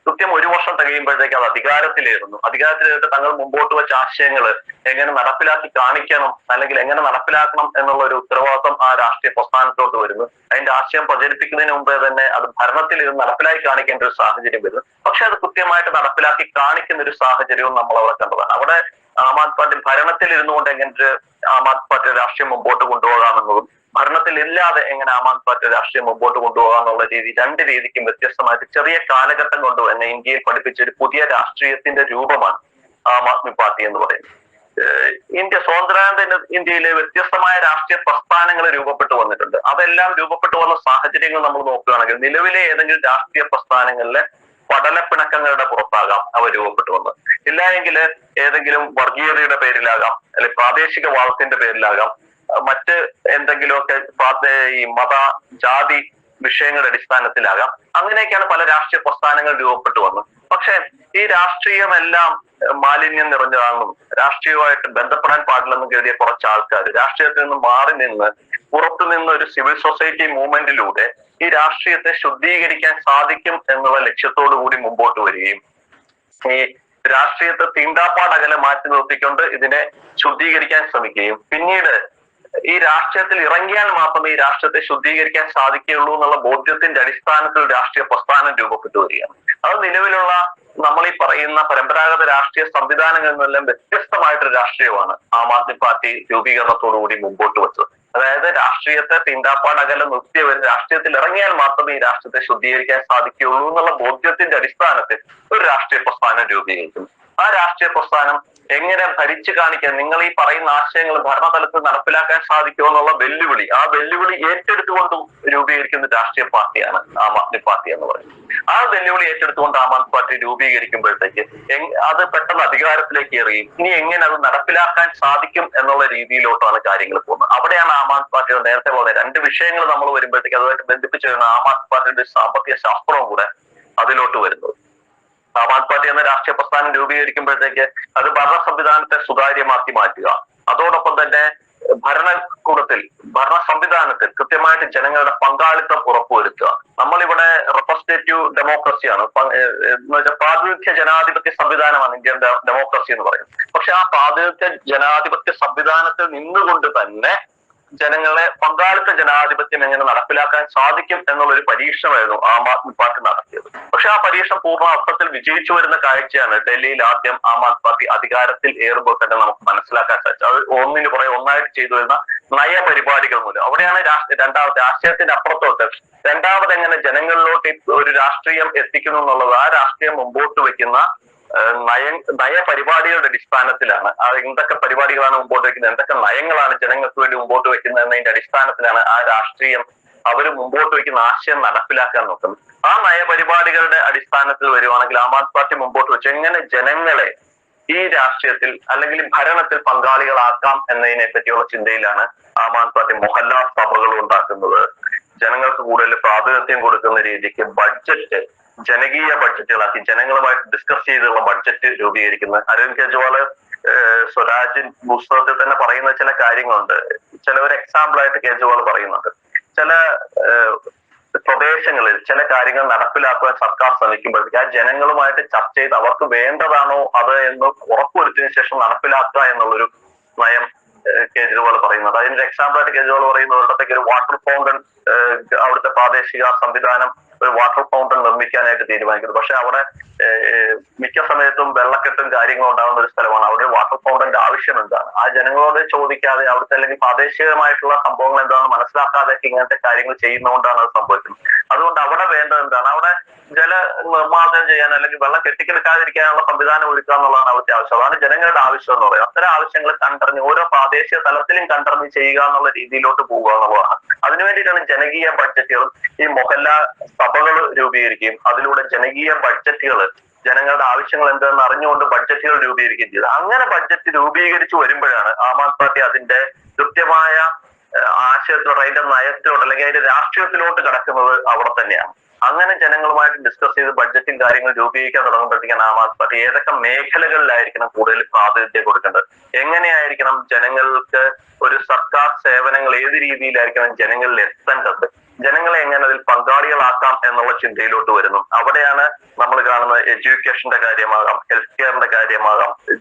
കൃത്യം 1 വർഷം തികയുമ്പോഴത്തേക്ക് അത് അധികാരത്തിലേറിട്ട് തങ്ങൾ മുമ്പോട്ട് വെച്ച ആശയങ്ങൾ എങ്ങനെ നടപ്പിലാക്കി കാണിക്കണം അല്ലെങ്കിൽ എങ്ങനെ നടപ്പിലാക്കണം എന്നുള്ള ഒരു ഉത്തരവാദിത്വം ആ രാഷ്ട്രീയ പ്രസ്ഥാനത്തോട്ട് വരുന്നു. അതിന്റെ ആശയം പ്രചരിപ്പിക്കുന്നതിന് മുമ്പേ തന്നെ അത് ഭരണത്തിൽ ഇത് നടപ്പിലാക്കി കാണിക്കേണ്ട ഒരു സാഹചര്യം വരുന്നു. പക്ഷെ അത് കൃത്യമായിട്ട് നടപ്പിലാക്കി കാണിക്കുന്ന ഒരു സാഹചര്യവും നമ്മൾ അവിടെ കണ്ടതാണ്. അവിടെ ആം ആദ്മി പാർട്ടി ഭരണത്തിൽ ഇരുന്നുകൊണ്ട് എങ്ങനെ ആം ആദ്മി പാർട്ടി രാഷ്ട്രീയം മുമ്പോട്ട് കൊണ്ടുപോകാമെന്നതും ഭരണ രാഷ്ട്രീയത്തിൽ ഇല്ലാതെ എങ്ങനെ ആം ആദ്മി പാർട്ടി രാഷ്ട്രീയം മുമ്പോട്ട് കൊണ്ടുപോകാന്നുള്ള രീതി, രണ്ട് രീതിക്കും വ്യത്യസ്തമായിട്ട് ചെറിയ കാലഘട്ടം കൊണ്ട് തന്നെ ഇന്ത്യയിൽ പഠിപ്പിച്ച ഒരു പുതിയ രാഷ്ട്രീയത്തിന്റെ രൂപമാണ് ആം ആദ്മി പാർട്ടി എന്ന് പറയുന്നത്. സ്വാതന്ത്ര്യാനന്തര ഇന്ത്യയിലെ വ്യത്യസ്തമായ രാഷ്ട്രീയ പ്രസ്ഥാനങ്ങൾ രൂപപ്പെട്ടു വന്നിട്ടുണ്ട്. അതെല്ലാം രൂപപ്പെട്ടു വന്ന സാഹചര്യങ്ങൾ നമ്മൾ നോക്കുകയാണെങ്കിൽ നിലവിലെ ഏതെങ്കിലും രാഷ്ട്രീയ പ്രസ്ഥാനങ്ങളിലെ പടലപ്പിണക്കങ്ങളുടെ പുറത്താകാം അവ രൂപപ്പെട്ടു വന്നത്. ഇല്ല എങ്കിൽ ഏതെങ്കിലും വർഗീയതയുടെ പേരിലാകാം, അല്ലെങ്കിൽ പ്രാദേശികവാദത്തിന്റെ പേരിലാകാം, മറ്റ് എന്തെങ്കിലുമൊക്കെ ഈ മത ജാതി വിഷയങ്ങളുടെ അടിസ്ഥാനത്തിലാകാം. അങ്ങനെയൊക്കെയാണ് പല രാഷ്ട്രീയ പ്രസ്ഥാനങ്ങൾ രൂപപ്പെട്ടു വന്നത്. പക്ഷെ ഈ രാഷ്ട്രീയമെല്ലാം മാലിന്യം നിറഞ്ഞതാണെന്നും രാഷ്ട്രീയമായിട്ട് ബന്ധപ്പെടാൻ പാടില്ലെന്നും കരുതിയ കുറച്ച് ആൾക്കാർ രാഷ്ട്രീയത്തിൽ നിന്ന് മാറി നിന്ന് പുറത്തു നിന്ന് ഒരു സിവിൽ സൊസൈറ്റി മൂവ്മെന്റിലൂടെ ഈ രാഷ്ട്രീയത്തെ ശുദ്ധീകരിക്കാൻ സാധിക്കും എന്നുള്ള ലക്ഷ്യത്തോടു കൂടി മുമ്പോട്ട് വരികയും ഈ രാഷ്ട്രീയത്തെ തീണ്ടാപ്പാടകലെ മാറ്റി നിർത്തിക്കൊണ്ട് ഇതിനെ ശുദ്ധീകരിക്കാൻ ശ്രമിക്കുകയും പിന്നീട് ഈ രാഷ്ട്രീയത്തിൽ ഇറങ്ങിയാൽ മാത്രമേ ഈ രാഷ്ട്രീയത്തെ ശുദ്ധീകരിക്കാൻ സാധിക്കുകയുള്ളൂ എന്നുള്ള ബോധ്യത്തിന്റെ അടിസ്ഥാനത്തിൽ രാഷ്ട്രീയ പ്രസ്ഥാനം രൂപപ്പെട്ടു വരികയാണ്. അത് നിലവിലുള്ള നമ്മൾ ഈ പറയുന്ന പരമ്പരാഗത രാഷ്ട്രീയ സംവിധാനങ്ങളിൽ നിന്നെല്ലാം വ്യത്യസ്തമായിട്ടൊരു രാഷ്ട്രീയമാണ് ആം ആദ്മി പാർട്ടി രൂപീകരണത്തോടുകൂടി മുമ്പോട്ട് വെച്ചത്. അതായത് രാഷ്ട്രീയത്തെ തീണ്ടാപ്പാടകലെ നിർത്തിയവർ രാഷ്ട്രീയത്തിൽ ഇറങ്ങിയാൽ മാത്രമേ ഈ രാഷ്ട്രീയത്തെ ശുദ്ധീകരിക്കാൻ സാധിക്കുകയുള്ളൂ എന്നുള്ള ബോധ്യത്തിന്റെ അടിസ്ഥാനത്തിൽ ഒരു രാഷ്ട്രീയ പ്രസ്ഥാനം രൂപീകരിക്കുന്നു. ആ രാഷ്ട്രീയ പ്രസ്ഥാനം എങ്ങനെ ഭരിച്ചു കാണിക്കാൻ, നിങ്ങൾ ഈ പറയുന്ന ആശയങ്ങൾ ഭരണതലത്തിൽ നടപ്പിലാക്കാൻ സാധിക്കുമോ എന്നുള്ള വെല്ലുവിളി, ആ വെല്ലുവിളി ഏറ്റെടുത്തുകൊണ്ട് രൂപീകരിക്കുന്ന രാഷ്ട്രീയ പാർട്ടിയാണ് ആം ആദ്മി പാർട്ടി എന്ന് പറയുന്നത്. ആ വെല്ലുവിളി ഏറ്റെടുത്തുകൊണ്ട് ആം ആദ്മി പാർട്ടി രൂപീകരിക്കുമ്പോഴത്തേക്ക് അത് പെട്ടെന്ന് അധികാരത്തിലേക്ക് എറിയും. ഇനി എങ്ങനെ അത് നടപ്പിലാക്കാൻ സാധിക്കും എന്നുള്ള രീതിയിലോട്ടാണ് കാര്യങ്ങൾ പോകുന്നത്. അവിടെയാണ് ആം ആദ്മി പാർട്ടിയുടെ നേരത്തെ പോലെ രണ്ട് വിഷയങ്ങൾ നമ്മൾ വരുമ്പോഴത്തേക്ക് അതുമായിട്ട് ബന്ധിപ്പിച്ച് വരുന്ന ആം ആദ്മി പാർട്ടിയുടെ സാമ്പത്തിക ശാസ്ത്രവും കൂടെ അതിലോട്ട് വരുന്നത്. ആം ആദ്മി പാർട്ടി എന്ന രാഷ്ട്രീയ പ്രസ്ഥാനം രൂപീകരിക്കുമ്പോഴത്തേക്ക് അത് ഭരണ സംവിധാനത്തെ സുതാര്യമാക്കി മാറ്റുക, അതോടൊപ്പം തന്നെ ഭരണകൂടത്തിൽ ഭരണ സംവിധാനത്തിൽ കൃത്യമായിട്ട് ജനങ്ങളുടെ പങ്കാളിത്തം ഉറപ്പുവരുത്തുക. നമ്മളിവിടെ റെപ്രസെന്റേറ്റീവ് ഡെമോക്രസിയാണ് എന്ന് വെച്ചാൽ പ്രാതിനിധ്യ ജനാധിപത്യ സംവിധാനമാണ് ഇന്ത്യൻ ഡെമോക്രസി എന്ന് പറയുന്നത്. പക്ഷെ ആ പ്രാതിനിധ്യ ജനാധിപത്യ സംവിധാനത്തിൽ നിന്നുകൊണ്ട് തന്നെ ജനങ്ങളെ പങ്കാളിത്ത ജനാധിപത്യം എങ്ങനെ നടപ്പിലാക്കാൻ സാധിക്കും എന്നുള്ളൊരു പരീക്ഷണമായിരുന്നു ആം ആദ്മി പാർട്ടി നടത്തിയത്. പക്ഷെ ആ പരീക്ഷണം പൂർണ്ണ അർത്ഥത്തിൽ വിജയിച്ചു വരുന്ന കാഴ്ചയാണ് ഡൽഹിയിൽ ആദ്യം ആം ആദ്മി പാർട്ടി അധികാരത്തിൽ ഏറുമ്പോൾ തന്നെ നമുക്ക് മനസ്സിലാക്കാൻ സാധിച്ചത്. അത് ഒന്നിന് പുറകെ ഒന്നായിട്ട് ചെയ്തു വരുന്ന നയപരിപാടികൾ മൂലം. അവിടെയാണ് രണ്ടാമത്തെ രാഷ്ട്രീയത്തിന്റെ അപ്പുറത്തോട്ട് രണ്ടാമത് എങ്ങനെ ജനങ്ങളിലോട്ട് ഒരു രാഷ്ട്രീയം എത്തിക്കുന്നു എന്നുള്ളത്, ആ രാഷ്ട്രീയം മുമ്പോട്ട് വെക്കുന്ന നയപരിപാടികളുടെ അടിസ്ഥാനത്തിലാണ്. അത് എന്തൊക്കെ പരിപാടികളാണ് മുമ്പോട്ട് വെക്കുന്നത്, എന്തൊക്കെ നയങ്ങളാണ് ജനങ്ങൾക്ക് വേണ്ടി മുമ്പോട്ട് വെക്കുന്നത് എന്നതിന്റെ അടിസ്ഥാനത്തിലാണ് ആ രാഷ്ട്രീയം അവർ മുമ്പോട്ട് വെക്കുന്ന ആശയം നടപ്പിലാക്കാൻ നോക്കുന്നത്. ആ നയപരിപാടികളുടെ അടിസ്ഥാനത്തിൽ വരുവാണെങ്കിൽ ആം ആദ്മി പാർട്ടി മുമ്പോട്ട് വെച്ച് എങ്ങനെ ജനങ്ങളെ ഈ രാഷ്ട്രീയത്തിൽ അല്ലെങ്കിൽ ഭരണത്തിൽ പങ്കാളികളാക്കാം എന്നതിനെ പറ്റിയുള്ള ചിന്തയിലാണ് ആം ആദ്മി പാർട്ടി മൊഹല്ല സഭകൾ ഉണ്ടാക്കുന്നത്. ജനങ്ങൾക്ക് കൂടുതൽ പ്രാതിനിധ്യം കൊടുക്കുന്ന രീതിക്ക് ബഡ്ജറ്റ് ജനകീയ ബഡ്ജറ്റുകളാക്കി ജനങ്ങളുമായിട്ട് ഡിസ്കസ് ചെയ്തുള്ള ബഡ്ജറ്റ് രൂപീകരിക്കുന്നത്. അരവിന്ദ് കെജ്രിവാൾ സ്വരാജ് പുസ്തകത്തിൽ തന്നെ പറയുന്ന ചില കാര്യങ്ങളുണ്ട്. ചില ഒരു എക്സാമ്പിൾ ആയിട്ട് കെജ്രിവാൾ പറയുന്നുണ്ട്. ചില പ്രദേശങ്ങളിൽ ചില കാര്യങ്ങൾ നടപ്പിലാക്കുവാൻ സർക്കാർ ശ്രമിക്കുമ്പോഴത്തേക്ക് ആ ജനങ്ങളുമായിട്ട് ചർച്ച ചെയ്ത് അവർക്ക് വേണ്ടതാണോ അത് എന്ന് ഉറപ്പുവരുത്തിയതിനു ശേഷം നടപ്പിലാക്കുക എന്നുള്ളൊരു നയം കേജ്രിവാൾ പറയുന്നത്. അതിന്റെ എക്സാമ്പിൾ ആയിട്ട് കേജ്രിവാൾ പറയുന്നത് ഒരിടത്തേക്ക് ഒരു വാട്ടർ ഫൗണ്ടൻ അവിടുത്തെ പ്രാദേശിക സംവിധാനം ഒരു വാട്ടർ ഫൗണ്ടൻ നിർമ്മിക്കാനായിട്ട് തീരുമാനിക്കുന്നത്. പക്ഷെ അവിടെ മിക്ക സമയത്തും വെള്ളക്കെട്ടും കാര്യങ്ങളും ഉണ്ടാകുന്ന ഒരു സ്ഥലമാണ്. അവിടെ വാട്ടർ ഫൗണ്ടന്റെ ആവശ്യം എന്താണ്, ആ ജനങ്ങളോട് ചോദിക്കാതെ അവിടുത്തെ അല്ലെങ്കിൽ പ്രാദേശികമായിട്ടുള്ള സംഭവങ്ങൾ എന്താണെന്ന് മനസ്സിലാക്കാതെ ഇങ്ങനത്തെ കാര്യങ്ങൾ ചെയ്യുന്നതുകൊണ്ടാണ് അത് സംഭവിക്കുന്നത്. അതുകൊണ്ട് അവിടെ വേണ്ടത് എന്താണ്, അവിടെ ജല നിർമ്മാർജ്ജനം ചെയ്യാൻ അല്ലെങ്കിൽ വെള്ളം കെട്ടിക്കെടുക്കാതിരിക്കാനുള്ള സംവിധാനം ഒരുക്കുക എന്നുള്ളതാണ് അവിടുത്തെ ആവശ്യം. അതാണ് ജനങ്ങളുടെ ആവശ്യം എന്ന് പറയുന്നത്. അത്തരം ആവശ്യങ്ങൾ കണ്ടറിഞ്ഞ് ഓരോ പ്രാദേശിക തലത്തിലും കണ്ടറിഞ്ഞ് ചെയ്യുക എന്നുള്ള രീതിയിലോട്ട് പോവുക എന്നുള്ളതാണ്. അതിനുവേണ്ടിയിട്ടാണ് ജനകീയ ബഡ്ജറ്റുകളും ഈ മൊഹല്ല സഭകൾ രൂപീകരിക്കുകയും അതിലൂടെ ജനകീയ ബഡ്ജറ്റുകൾ ജനങ്ങളുടെ ആവശ്യങ്ങൾ എന്താണെന്ന് അറിഞ്ഞുകൊണ്ട് ബഡ്ജറ്റുകൾ രൂപീകരിക്കുകയും ചെയ്തത്. അങ്ങനെ ബഡ്ജറ്റ് രൂപീകരിച്ചു വരുമ്പോഴാണ് ആം ആദ്മി പാർട്ടി അതിന്റെ കൃത്യമായ ആശയത്തിലോട്ട് അതിന്റെ നയത്തിലോട്ട് അല്ലെങ്കിൽ അതിന്റെ രാഷ്ട്രീയത്തിലോട്ട് കിടക്കുന്നത് അവിടെ തന്നെയാണ്. അങ്ങനെ ജനങ്ങളുമായിട്ട് ഡിസ്കസ് ചെയ്ത് ബഡ്ജറ്റും കാര്യങ്ങൾ രൂപീകരിക്കാൻ തുടങ്ങുമ്പോഴത്തേക്കാണ് ആം ആദ്മി പാർട്ടി ഏതൊക്കെ മേഖലകളിലായിരിക്കണം കൂടുതൽ പ്രാതിനിധ്യം കൊടുക്കേണ്ടത്, എങ്ങനെയായിരിക്കണം ജനങ്ങൾക്ക് ഒരു സർക്കാർ സേവനങ്ങൾ ഏത് രീതിയിലായിരിക്കണം ജനങ്ങളിൽ എത്തേണ്ടത്, ജനങ്ങളെ എങ്ങനെ അതിൽ പങ്കാളികളാക്കാം എന്നുള്ള ചിന്തയിലോട്ട് വരുന്നു. അവിടെയാണ് നമ്മൾ കാണുന്നത് എഡ്യൂക്കേഷന്റെ കാര്യമാകാം, ഹെൽത്ത് കെയറിന്റെ കാര്യമാകാം,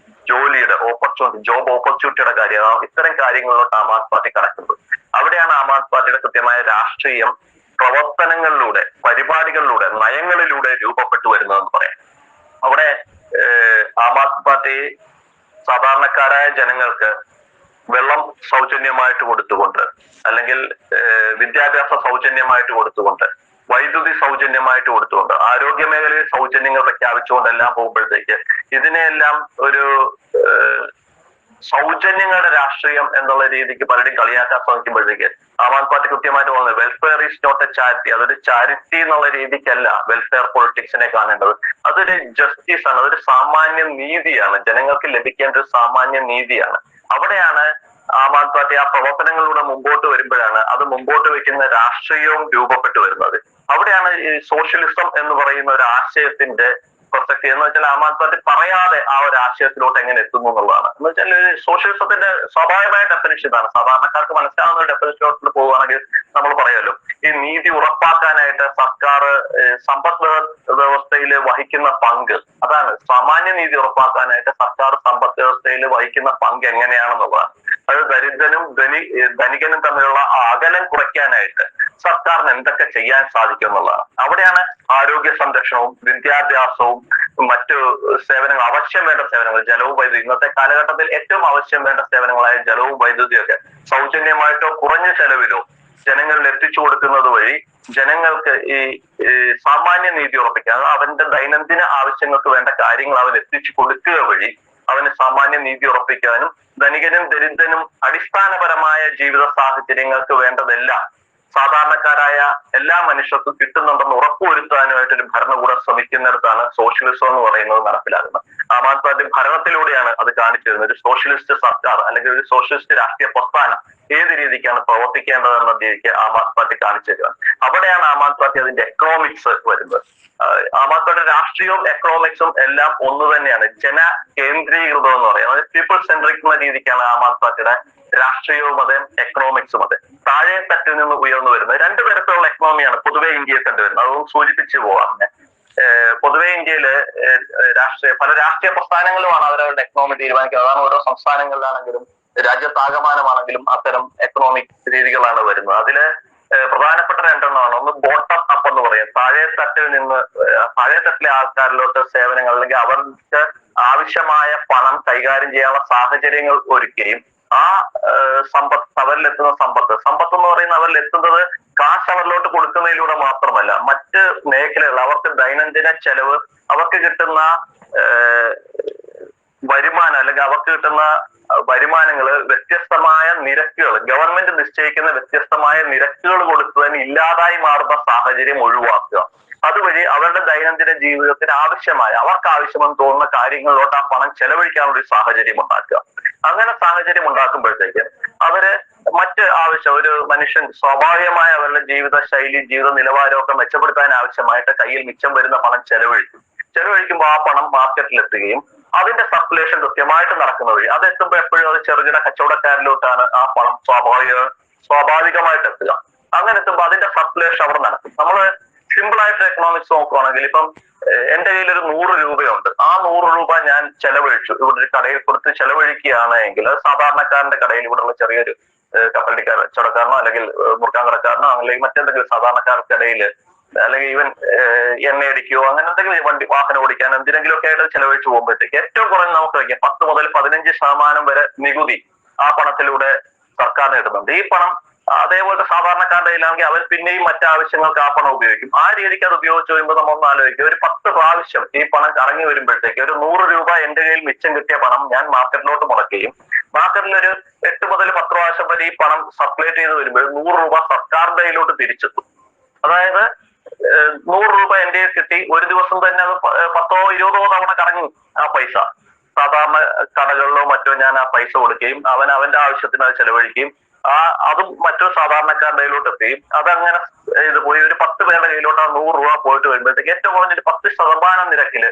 ജോലിയുടെ ജോബ് ഓപ്പർച്യൂണിറ്റിയുടെ കാര്യമാകാം, ഇത്തരം കാര്യങ്ങളിലോട്ട് ആം ആദ്മി പാർട്ടി കടക്കുന്നത്. അവിടെയാണ് ആം ആദ്മി പാർട്ടിയുടെ കൃത്യമായ രാഷ്ട്രീയം പ്രവർത്തനങ്ങളിലൂടെ പരിപാടികളിലൂടെ നയങ്ങളിലൂടെ രൂപപ്പെട്ടു വരുന്നതെന്ന് പറയാം. അവിടെ ആം ആദ്മി പാർട്ടി സാധാരണക്കാരായ ജനങ്ങൾക്ക് വെള്ളം സൗജന്യമായിട്ട് കൊടുത്തുകൊണ്ട്, അല്ലെങ്കിൽ വിദ്യാഭ്യാസം സൗജന്യമായിട്ട് കൊടുത്തുകൊണ്ട്, വൈദ്യുതി സൗജന്യമായിട്ട് കൊടുത്തുകൊണ്ട്, ആരോഗ്യ മേഖലയിൽ സൗജന്യങ്ങൾ പ്രഖ്യാപിച്ചുകൊണ്ടെല്ലാം പോകുമ്പോഴത്തേക്ക് ഇതിനെല്ലാം ഒരു സൗജന്യങ്ങളുടെ രാഷ്ട്രീയം എന്നുള്ള രീതിക്ക് പലരും കളിയാക്കാൻ ശ്രമിക്കുമ്പോഴത്തേക്ക് ആം ആദ്മി പാർട്ടി കൃത്യമായിട്ട് പോകുന്നത് welfare is not a charity. അതൊരു ചാരിറ്റി എന്നുള്ള രീതിക്കല്ല വെൽഫെയർ പൊളിറ്റിക്സിനെ കാണേണ്ടത്. അതൊരു ജസ്റ്റിസ് ആണ്, അതൊരു സാമാന്യ നീതിയാണ്, ജനങ്ങൾക്ക് ലഭിക്കേണ്ട ഒരു സാമാന്യ നീതിയാണ്. അവിടെയാണ് ആം ആദ്മി പാർട്ടി ആ പ്രവർത്തനങ്ങളിലൂടെ മുമ്പോട്ട് വരുമ്പോഴാണ് അത് മുമ്പോട്ട് വെക്കുന്ന രാഷ്ട്രീയവും രൂപപ്പെട്ടു വരുന്നത്. അവിടെയാണ് ഈ സോഷ്യലിസം എന്ന് പറയുന്ന ഒരു ആശയത്തിന്റെ പ്രസക്തി. എന്ന് വെച്ചാൽ ആം ആദ്മി പാർട്ടി പറയാതെ ആ ഒരു ആശയത്തിലോട്ട് എങ്ങനെ എത്തുന്നു എന്നുള്ളതാണ്. എന്ന് വെച്ചാൽ സോഷ്യലിസത്തിന്റെ സ്വാഭാവികമായ ഡെഫിനിഷൻ ഇതാണ്. സാധാരണക്കാർക്ക് മനസ്സിലാവുന്ന ഒരു ഡെഫിനിഷനിലോട്ട് പോവുകയാണെങ്കിൽ നമ്മൾ പറയുമല്ലോ, ഈ നീതി ഉറപ്പാക്കാനായിട്ട് സർക്കാർ സമ്പദ് വ്യവസ്ഥയിൽ വഹിക്കുന്ന പങ്ക്, അതാണ് സാമാന്യ നീതി ഉറപ്പാക്കാനായിട്ട് സർക്കാർ സമ്പദ് വ്യവസ്ഥയിൽ വഹിക്കുന്ന പങ്ക് എങ്ങനെയാണെന്നുള്ളതാണ്. അത് ദരിദ്രനും ധനികനും തമ്മിലുള്ള അകലം കുറയ്ക്കാനായിട്ട് സർക്കാരിന് എന്തൊക്കെ ചെയ്യാൻ സാധിക്കും എന്നുള്ളതാണ്. അവിടെയാണ് ആരോഗ്യ സംരക്ഷണവും വിദ്യാഭ്യാസവും മറ്റു സേവനങ്ങൾ, ആവശ്യം വേണ്ട സേവനങ്ങൾ, ജലവും വൈദ്യുതി, ഇന്നത്തെ കാലഘട്ടത്തിൽ ഏറ്റവും ആവശ്യം വേണ്ട സേവനങ്ങളായ ജലവും വൈദ്യുതിയൊക്കെ സൗജന്യമായിട്ടോ കുറഞ്ഞ ചെലവിലോ ജനങ്ങളിൽ എത്തിച്ചു കൊടുക്കുന്നത് വഴി ജനങ്ങൾക്ക് ഈ സാമാന്യ നീതി ഉറപ്പിക്കുക, അവന്റെ ദൈനംദിന ആവശ്യങ്ങൾക്ക് വേണ്ട കാര്യങ്ങൾ അവൻ എത്തിച്ചു കൊടുക്കുക വഴി അവന് സാമാന്യ നീതി ഉറപ്പിക്കാനും ധനികനും ദരിദ്രനും അടിസ്ഥാനപരമായ ജീവിത സാഹചര്യങ്ങൾക്ക് വേണ്ടതെല്ലാം സാധാരണക്കാരായ എല്ലാ മനുഷ്യർക്കും കിട്ടുന്നുണ്ടെന്ന് ഉറപ്പുവരുത്താനുമായിട്ടൊരു ഭരണകൂടം ശ്രമിക്കുന്നിടത്താണ് സോഷ്യലിസം എന്ന് പറയുന്നത് നടപ്പിലാകുന്നത്. ആം ആദ്മി പാർട്ടി ഭരണത്തിലൂടെയാണ് അത് കാണിച്ചു തരുന്നത്. ഒരു സോഷ്യലിസ്റ്റ് സർക്കാർ അല്ലെങ്കിൽ ഒരു സോഷ്യലിസ്റ്റ് രാഷ്ട്രീയ പ്രസ്ഥാനം ഏത് രീതിക്കാണ് പ്രവർത്തിക്കേണ്ടതെന്ന രീതിക്ക് ആം ആദ്മി പാർട്ടി കാണിച്ചു തരിക. അവിടെയാണ് ആം ആദ്മി പാർട്ടി അതിന്റെ എക്കണോമിക്സ് വരുന്നത്. ആം ആദ്മി പാർട്ടിയുടെ രാഷ്ട്രീയവും എക്കണോമിക്സും എല്ലാം ഒന്ന് തന്നെയാണ്. ജന കേന്ദ്രീകൃതം എന്ന് പറയുന്നത് പീപ്പിൾ സെൻട്രിക് എന്ന രീതിക്കാണ് ആം ആദ്മി പാർട്ടിയുടെ രാഷ്ട്രീയവും അതെ പീപ്പിൾസും അതെ താഴെ തട്ടിൽ നിന്ന് ഉയർന്നു വരുന്നത്. രണ്ടു തരത്തിലുള്ള എക്കണോമിയാണ് പൊതുവെ ഇന്ത്യയിൽ കണ്ടുവരുന്നത്. അതൊന്നും സൂചിപ്പിച്ചു പോവാം. പൊതുവെ ഇന്ത്യയില് പല രാഷ്ട്രീയ പ്രസ്ഥാനങ്ങളുമാണ് അവരവരുടെ എക്കണോമി തീരുമാനിക്കുന്നത്. അതാണ് ഓരോ സംസ്ഥാനങ്ങളിലാണെങ്കിലും രാജ്യത്താകമാനമാണെങ്കിലും അത്തരം എക്കണോമിക് രീതികളാണ് വരുന്നത്. അതില് പ്രധാനപ്പെട്ട രണ്ടെണ്ണമാണ്. ഒന്ന് ബോട്ടം അപ്പ് എന്ന് പറയും, താഴെ തട്ടിലെ ആൾക്കാരിലോട്ട് സേവനങ്ങൾ അല്ലെങ്കിൽ അവർക്ക് ആവശ്യമായ പണം കൈകാര്യം ചെയ്യാനുള്ള സാഹചര്യങ്ങൾ ഒരുക്കുകയും ആ അവരിലെത്തുന്ന സമ്പത്ത് എന്ന് പറയുന്നത് അവരിലെത്തുന്നത് കാശ് അവരിലോട്ട് കൊടുക്കുന്നതിലൂടെ മാത്രമല്ല, മറ്റ് മേഖലകൾ അവർക്ക് ദൈനംദിന ചെലവ്, അവർക്ക് കിട്ടുന്ന വരുമാനം അല്ലെങ്കിൽ അവർക്ക് കിട്ടുന്ന വരുമാനങ്ങള് വ്യത്യസ്തമായ നിരക്കുകൾ, ഗവൺമെന്റ് നിശ്ചയിക്കുന്ന വ്യത്യസ്തമായ നിരക്കുകൾ കൊടുത്തതിന് ഇല്ലാതായി മാറുന്ന സാഹചര്യം ഒഴിവാക്കുക. അതുവഴി അവരുടെ ദൈനംദിന ജീവിതത്തിന് അവർക്ക് ആവശ്യമെന്ന് തോന്നുന്ന കാര്യങ്ങളിലോട്ട് ആ പണം ചെലവഴിക്കാനുള്ള ഒരു സാഹചര്യം ഉണ്ടാക്കുക. അങ്ങനെ സാഹചര്യം ഉണ്ടാക്കുമ്പോഴത്തേക്ക് അവര് മറ്റ് ആവശ്യം, ഒരു മനുഷ്യൻ സ്വാഭാവികമായ അവരുടെ ജീവിത ശൈലി, ജീവിത നിലവാരമൊക്കെ മെച്ചപ്പെടുത്താൻ ആവശ്യമായിട്ട് കയ്യിൽ മിച്ചം വരുന്ന പണം ചെലവഴിക്കുമ്പോൾ ആ പണം മാർക്കറ്റിലെത്തുകയും അതിന്റെ സർക്കുലേഷൻ കൃത്യമായിട്ട് നടക്കുന്ന വഴി അതെത്തുമ്പോൾ എപ്പോഴും അത് ചെറുകിട കച്ചവടക്കാരിലോട്ടാണ് ആ പണം സ്വാഭാവികമായിട്ട് എത്തുക. അങ്ങനെ എത്തുമ്പോൾ അതിന്റെ സർക്കുലേഷൻ അവിടെ നടക്കും. നമ്മള് സിമ്പിൾ ആയിട്ട് എക്കണോമിക്സ് നോക്കുകയാണെങ്കിൽ ഇപ്പം എന്റെ കയ്യിൽ ഒരു 100 രൂപയുണ്ട്. ആ 100 രൂപ ഞാൻ ചെലവഴിച്ചു, ഇവിടെ ഒരു കടയിൽ കൊടുത്ത് ചെലവഴിക്കുകയാണ് എങ്കിൽ സാധാരണക്കാരന്റെ കടയിൽ ഇവിടെയുള്ള ചെറിയൊരു കച്ചവടക്കാരനോ അല്ലെങ്കിൽ മുറുക്കാൻ കടക്കാരനോ അല്ലെങ്കിൽ മറ്റെന്തെങ്കിലും സാധാരണക്കാർക്കിടയിൽ അല്ലെങ്കിൽ ഈവൻ എണ്ണയടിക്കുകയോ അങ്ങനെ എന്തെങ്കിലും വാഹനം ഓടിക്കാൻ എന്തിനെങ്കിലും ഒക്കെ ആയിട്ട് ചെലവഴിച്ചു പോകുമ്പോഴത്തേക്ക് ഏറ്റവും കുറഞ്ഞ് നമുക്ക് വയ്ക്കാം 10 മുതൽ 15% വരെ നികുതി ആ പണത്തിലൂടെ സർക്കാരിന് കിട്ടുന്നുണ്ട്. ഈ പണം അതേപോലത്തെ സാധാരണക്കാരുടെ കയ്യിലാണെങ്കിൽ അവർ പിന്നെയും മറ്റാവശ്യങ്ങൾക്ക് ആ പണം ഉപയോഗിക്കും. ആ രീതിക്ക് അത് ഉപയോഗിച്ച് വരുമ്പോൾ നമ്മളൊന്ന് ആലോചിക്കും, ഒരു 10 പ്രാവശ്യം ഈ പണം കറങ്ങി വരുമ്പോഴത്തേക്ക് ഒരു 100 രൂപ എന്റെ കയ്യിൽ മിച്ചം കിട്ടിയ പണം ഞാൻ മാർക്കറ്റിലോട്ട് മുടക്കുകയും മാർക്കറ്റിൽ ഒരു 8 മുതൽ 10 പ്രാവശ്യം വരെ ഈ പണം സർക്കുലേറ്റ് ചെയ്ത് വരുമ്പോൾ 100 രൂപ സർക്കാരിന്റെ കയ്യിലോട്ട് തിരിച്ചെത്തും. അതായത് 100 രൂപ എന്റെ കിട്ടി, ഒരു ദിവസം തന്നെ അത് 10 or 20 തവണ കറങ്ങി ആ പൈസ. സാധാരണ കടകളിലോ മറ്റോ ഞാൻ ആ പൈസ കൊടുക്കുകയും അവന്റെ ആവശ്യത്തിന് അത് ചെലവഴിക്കുകയും അതും മറ്റൊരു സാധാരണക്കാരുടെ കയ്യിലോട്ട് എത്തുകയും അതങ്ങനെ ഇത് പോയി ഒരു 10 പേരുടെ കയ്യിലോട്ട് ആ 100 രൂപ പോയിട്ട് വരുമ്പോഴത്തേക്ക് ഏറ്റവും കുറഞ്ഞൊരു 10% നിരക്കില്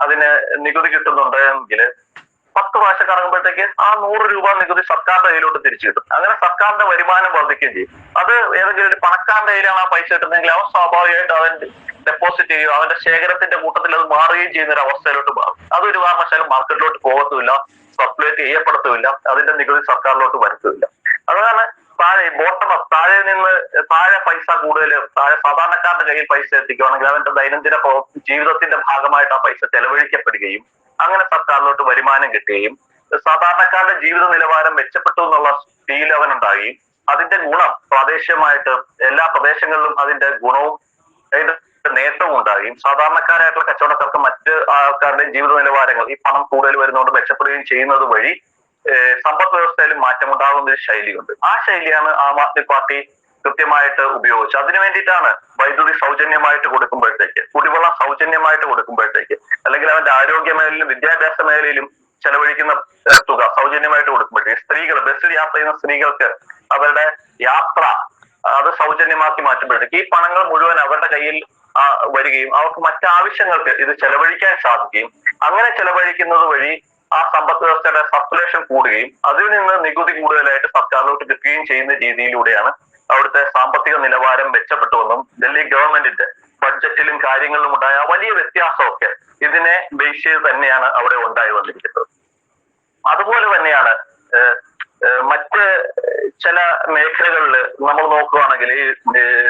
അതിന് നികുതി കിട്ടുന്നുണ്ട് എങ്കിൽ 10 പ്രാവശ്യം കറങ്ങുമ്പോഴത്തേക്ക് ആ 100 രൂപ നികുതി സർക്കാരിന്റെ കയ്യിലോട്ട് തിരിച്ചു കിട്ടും. അങ്ങനെ സർക്കാരിന്റെ വരുമാനം വർദ്ധിക്കുകയും ചെയ്യും. അത് ഏതെങ്കിലും ഒരു പണക്കാരന്റെ കയ്യിലാണ് ആ പൈസ കിട്ടുന്നതെങ്കിൽ അവൻ സ്വാഭാവികമായിട്ട് അവൻ ഡെപ്പോസിറ്റ് ചെയ്യുകയോ അവന്റെ ശേഖരത്തിന്റെ കൂട്ടത്തിൽ അത് മാറുകയും ചെയ്യുന്ന ഒരു അവസ്ഥയിലോട്ട് മാറും. അതൊരു കാരണവശാലും മാർക്കറ്റിലോട്ട് പോകത്തുമില്ല, സർക്കുലേറ്റ് ചെയ്യപ്പെടത്തുമില്ല, അതിന്റെ നികുതി സർക്കാരിലോട്ട് വരുത്തുമില്ല. അതാണ് ബോട്ടം അപ്പ്, താഴെ പൈസ കൂടുതൽ സാധാരണക്കാരുടെ കയ്യിൽ പൈസ എത്തിക്കുകയാണെങ്കിൽ അവന്റെ ദൈനംദിന ജീവിതത്തിന്റെ ഭാഗമായിട്ട് ആ പൈസ ചെലവഴിക്കപ്പെടുകയും അങ്ങനെ സർക്കാരിലോട്ട് വരുമാനം കിട്ടുകയും സാധാരണക്കാരുടെ ജീവിത നിലവാരം മെച്ചപ്പെട്ടു എന്നുള്ള ഫീൽ അവനുണ്ടാകുകയും അതിന്റെ ഗുണം പ്രാദേശികമായിട്ട് എല്ലാ പ്രദേശങ്ങളിലും അതിന്റെ ഗുണവും അതിന്റെ നേട്ടവും ഉണ്ടാകുകയും സാധാരണക്കാരായിട്ടുള്ള കച്ചവടക്കാർക്ക് മറ്റ് ആൾക്കാരുടെ ജീവിത നിലവാരങ്ങൾ ഈ പണം കൂടുതൽ വരുന്നതുകൊണ്ട് മെച്ചപ്പെടുകയും ചെയ്യുന്നത് വഴി സമ്പദ് വ്യവസ്ഥയിലും മാറ്റമുണ്ടാകുന്ന ഒരു ശൈലിയുണ്ട്. ആ ശൈലിയാണ് ആം ആദ്മി പാർട്ടി കൃത്യമായിട്ട് ഉപയോഗിച്ചത്. അതിനു വേണ്ടിയിട്ടാണ് വൈദ്യുതി സൗജന്യമായിട്ട് കൊടുക്കുമ്പോഴത്തേക്ക്, കുടിവെള്ളം സൗജന്യമായിട്ട് കൊടുക്കുമ്പോഴത്തേക്ക്, അല്ലെങ്കിൽ അവന്റെ ആരോഗ്യ മേഖലയിലും വിദ്യാഭ്യാസ മേഖലയിലും ചെലവഴിക്കുന്ന തുക സൗജന്യമായിട്ട് കൊടുക്കുമ്പോഴത്തേക്ക് സ്ത്രീകൾ ബസ്സിൽ യാത്ര ചെയ്യുന്ന സ്ത്രീകൾക്ക് അവരുടെ യാത്ര അത് സൗജന്യമാക്കി മാറ്റുമ്പോഴത്തേക്ക് ഈ പണങ്ങൾ മുഴുവൻ അവരുടെ കയ്യിൽ വരികയും അവർക്ക് മറ്റാവശ്യങ്ങൾക്ക് ഇത് ചെലവഴിക്കാൻ സാധിക്കുകയും അങ്ങനെ ചെലവഴിക്കുന്നത് വഴി ആ സമ്പദ് വ്യവസ്ഥയുടെ സർക്കുലേഷൻ കൂടുകയും അതിൽ നിന്ന് നികുതി കൂടുതലായിട്ട് സർക്കാരിലോട്ട് കിട്ടുകയും ചെയ്യുന്ന രീതിയിലൂടെയാണ് അവിടുത്തെ സാമ്പത്തിക നിലവാരം മെച്ചപ്പെട്ടുവെന്നും ഡൽഹി ഗവൺമെന്റിന്റെ ബഡ്ജറ്റിലും കാര്യങ്ങളിലും ഉണ്ടായ വലിയ വ്യത്യാസമൊക്കെ ഇതിനെ ബേസ് ചെയ്ത് തന്നെയാണ് അവിടെ ഉണ്ടായി വന്നിരിക്കുന്നത്. അതുപോലെ തന്നെയാണ് മറ്റ് ചില മേഖലകളിൽ നമ്മൾ നോക്കുകയാണെങ്കിൽ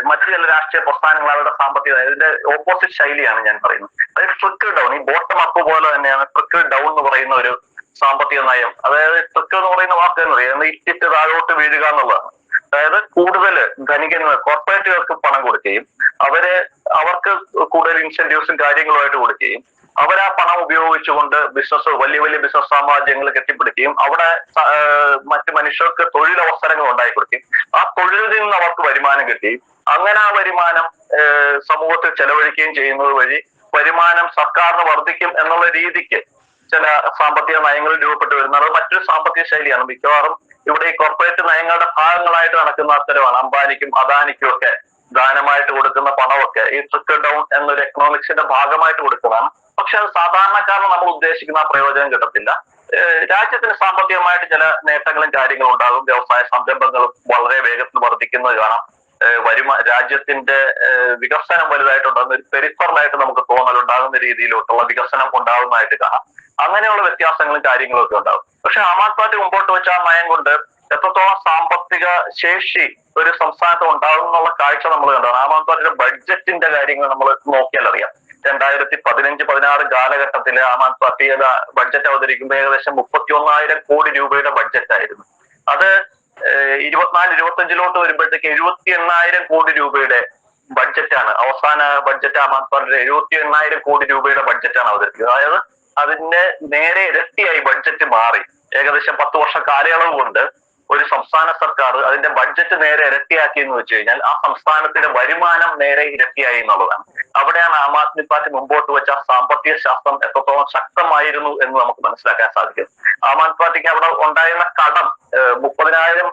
മറ്റു ചില രാഷ്ട്രീയ പ്രസ്ഥാനങ്ങൾ അവരുടെ സാമ്പത്തിക ഇതിന്റെ ഓപ്പോസിറ്റ് ശൈലിയാണ് ഞാൻ പറയുന്നത്. അതായത് ട്രിക്കിൾ ഡൗൺ, ഈ ബോട്ടം അപ്പ് പോലെ തന്നെയാണ് ട്രിക്കിൾ ഡൗൺ എന്ന് പറയുന്ന ഒരു സാമ്പത്തിക നയം. അതായത് ട്രിക്കിൾ എന്ന് പറയുന്ന വാക്ക് എന്ന് പറയുന്നത് ഇറ്റിറ്റ് താഴോട്ട് വീഴുക എന്നുള്ളതാണ്. അതായത് കൂടുതൽ ധനികന്മാർ കോർപ്പറേറ്റുകൾക്ക് പണം കൊടുക്കുകയും അവർക്ക് കൂടുതൽ ഇൻസെന്റീവ്സും കാര്യങ്ങളുമായിട്ട് കൊടുക്കുകയും അവർ ആ പണം ഉപയോഗിച്ചുകൊണ്ട് വലിയ വലിയ ബിസിനസ് സാമ്രാജ്യങ്ങൾ കെട്ടിപ്പിടിക്കുകയും അവിടെ മറ്റു മനുഷ്യർക്ക് തൊഴിലവസരങ്ങൾ ഉണ്ടായി കൊടുക്കുകയും ആ തൊഴിലിൽ നിന്ന് അവർക്ക് വരുമാനം കിട്ടുകയും അങ്ങനെ ആ വരുമാനം സമൂഹത്തിൽ ചെലവഴിക്കുകയും ചെയ്യുന്നത് വഴി വരുമാനം സർക്കാരിന് വർദ്ധിക്കും എന്നുള്ള രീതിക്ക് ചില സാമ്പത്തിക നയങ്ങൾ രൂപപ്പെട്ടു വരുന്നത് അത് മറ്റൊരു സാമ്പത്തിക ശൈലിയാണ്. മിക്കവാറും ഇവിടെ ഈ കോർപ്പറേറ്റ് നയങ്ങളുടെ ഭാഗങ്ങളായിട്ട് നടക്കുന്ന അത്തരമാണ്. അംബാനിക്കും അദാനിക്കും ഒക്കെ ദാനമായിട്ട് കൊടുക്കുന്ന പണമൊക്കെ ഈ ട്രിക്കിൾ ഡൗൺ എന്നൊരു എക്കണോമിക്സിന്റെ ഭാഗമായിട്ട് കൊടുക്കുന്നതാണ്. പക്ഷെ അത് സാധാരണക്കാരന് നമ്മൾ ഉദ്ദേശിക്കുന്ന പ്രയോജനം കിട്ടത്തില്ല. രാജ്യത്തിന് സാമ്പത്തികമായിട്ട് ചില നേട്ടങ്ങളും കാര്യങ്ങളും ഉണ്ടാകും. വ്യവസായ സംരംഭങ്ങളും വളരെ വേഗത്തിൽ വർദ്ധിക്കുന്നത് കാണാം. രാജ്യത്തിന്റെ വികസനം വലുതായിട്ടുണ്ടാകുന്ന ഒരു പെരിഫറലായിട്ട് നമുക്ക് തോന്നലുണ്ടാകുന്ന രീതിയിലോട്ടുള്ള വികസനം ഉണ്ടാകുന്നതായിട്ട് കാണാം. അങ്ങനെയുള്ള വ്യത്യാസങ്ങളും കാര്യങ്ങളും ഒക്കെ ഉണ്ടാകും. പക്ഷെ ആം ആദ്മി പാർട്ടി മുമ്പോട്ട് വെച്ച ആ നയം കൊണ്ട് എത്രത്തോളം സാമ്പത്തിക ശേഷി ഒരു സംസ്ഥാനത്ത് ഉണ്ടാകും എന്നുള്ള കാഴ്ച നമ്മൾ കണ്ടതാണ്. ആം ആദ്മി പാർട്ടിയുടെ ബഡ്ജറ്റിന്റെ കാര്യങ്ങൾ നമ്മൾ നോക്കിയാൽ അറിയാം. 2015-16 കാലഘട്ടത്തില് ആം ആദ്മി പാർട്ടി ബഡ്ജറ്റ് അവതരിക്കുമ്പോൾ ഏകദേശം 31,000 കോടി രൂപയുടെ ബഡ്ജറ്റായിരുന്നു. അത് 24-25 വരുമ്പോഴത്തേക്ക് 78,000 കോടി രൂപയുടെ ബഡ്ജറ്റാണ്. അവസാന ബഡ്ജറ്റ് ആം ആദ്മി പാർട്ടിയുടെ 78,000 കോടി രൂപയുടെ ബഡ്ജറ്റാണ് അവതരിപ്പിക്കുന്നത്. അതായത് അതിന്റെ നേരെ ഇരട്ടിയായി ബഡ്ജറ്റ് മാറി. ഏകദേശം 10 വർഷ കാലയളവ് കൊണ്ട് ഒരു സംസ്ഥാന സർക്കാർ അതിന്റെ ബഡ്ജറ്റ് നേരെ ഇരട്ടിയാക്കി എന്ന് വെച്ച് കഴിഞ്ഞാൽ ആ സംസ്ഥാനത്തിന്റെ വരുമാനം നേരെ ഇരട്ടിയായി എന്നുള്ളതാണ്. അവിടെയാണ് ആം ആദ്മി പാർട്ടി മുമ്പോട്ട് വെച്ച സാമ്പത്തിക ശാസ്ത്രം എത്രത്തോളം ശക്തമായിരുന്നു എന്ന് നമുക്ക് മനസ്സിലാക്കാൻ സാധിക്കും. ആം ആദ്മി പാർട്ടിക്ക് അവിടെ ഉണ്ടായിരുന്ന കടം 30,000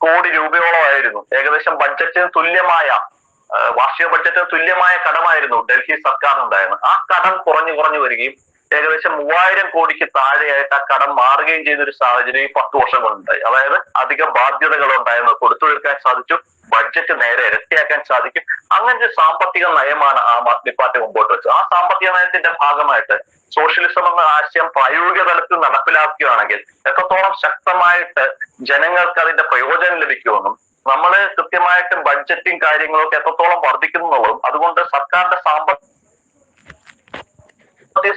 കോടി രൂപയോളമായിരുന്നു. ഏകദേശം ബഡ്ജറ്റിന് തുല്യമായ വാർഷിക ബഡ്ജറ്റിന് തുല്യമായ കടമായിരുന്നു ഡൽഹി സർക്കാരിനുണ്ടായിരുന്നത്. ആ കടം കുറഞ്ഞു വരികയും ഏകദേശം 3,000 കോടിക്ക് താഴെയായിട്ട് ആ കടം മാറുകയും ചെയ്ത ഒരു സാഹചര്യം ഈ 10 വർഷം കൊണ്ടുണ്ടായി. അതായത് അധിക ബാധ്യതകൾ ഉണ്ടായിരുന്നു, കൊടുത്തു തീർക്കാൻ സാധിച്ചു, ബഡ്ജറ്റ് നേരെ ഇരട്ടിയാക്കാൻ സാധിക്കും. അങ്ങനത്തെ സാമ്പത്തിക നയമാണ് ആം ആദ്മി പാർട്ടി മുമ്പോട്ട് വെച്ചത്. ആ സാമ്പത്തിക നയത്തിന്റെ ഭാഗമായിട്ട് സോഷ്യലിസം എന്ന ആശയം പ്രായോഗിക തലത്തിൽ നടപ്പിലാക്കുകയാണെങ്കിൽ എത്രത്തോളം ശക്തമായിട്ട് ജനങ്ങൾക്ക് അതിന്റെ പ്രയോജനം ലഭിക്കുമെന്നും നമ്മൾ കൃത്യമായിട്ട് ബഡ്ജറ്റും കാര്യങ്ങളൊക്കെ എത്രത്തോളം വർദ്ധിക്കുന്നുള്ളതും അതുകൊണ്ട് സർക്കാരിന്റെ സാമ്പത്തിക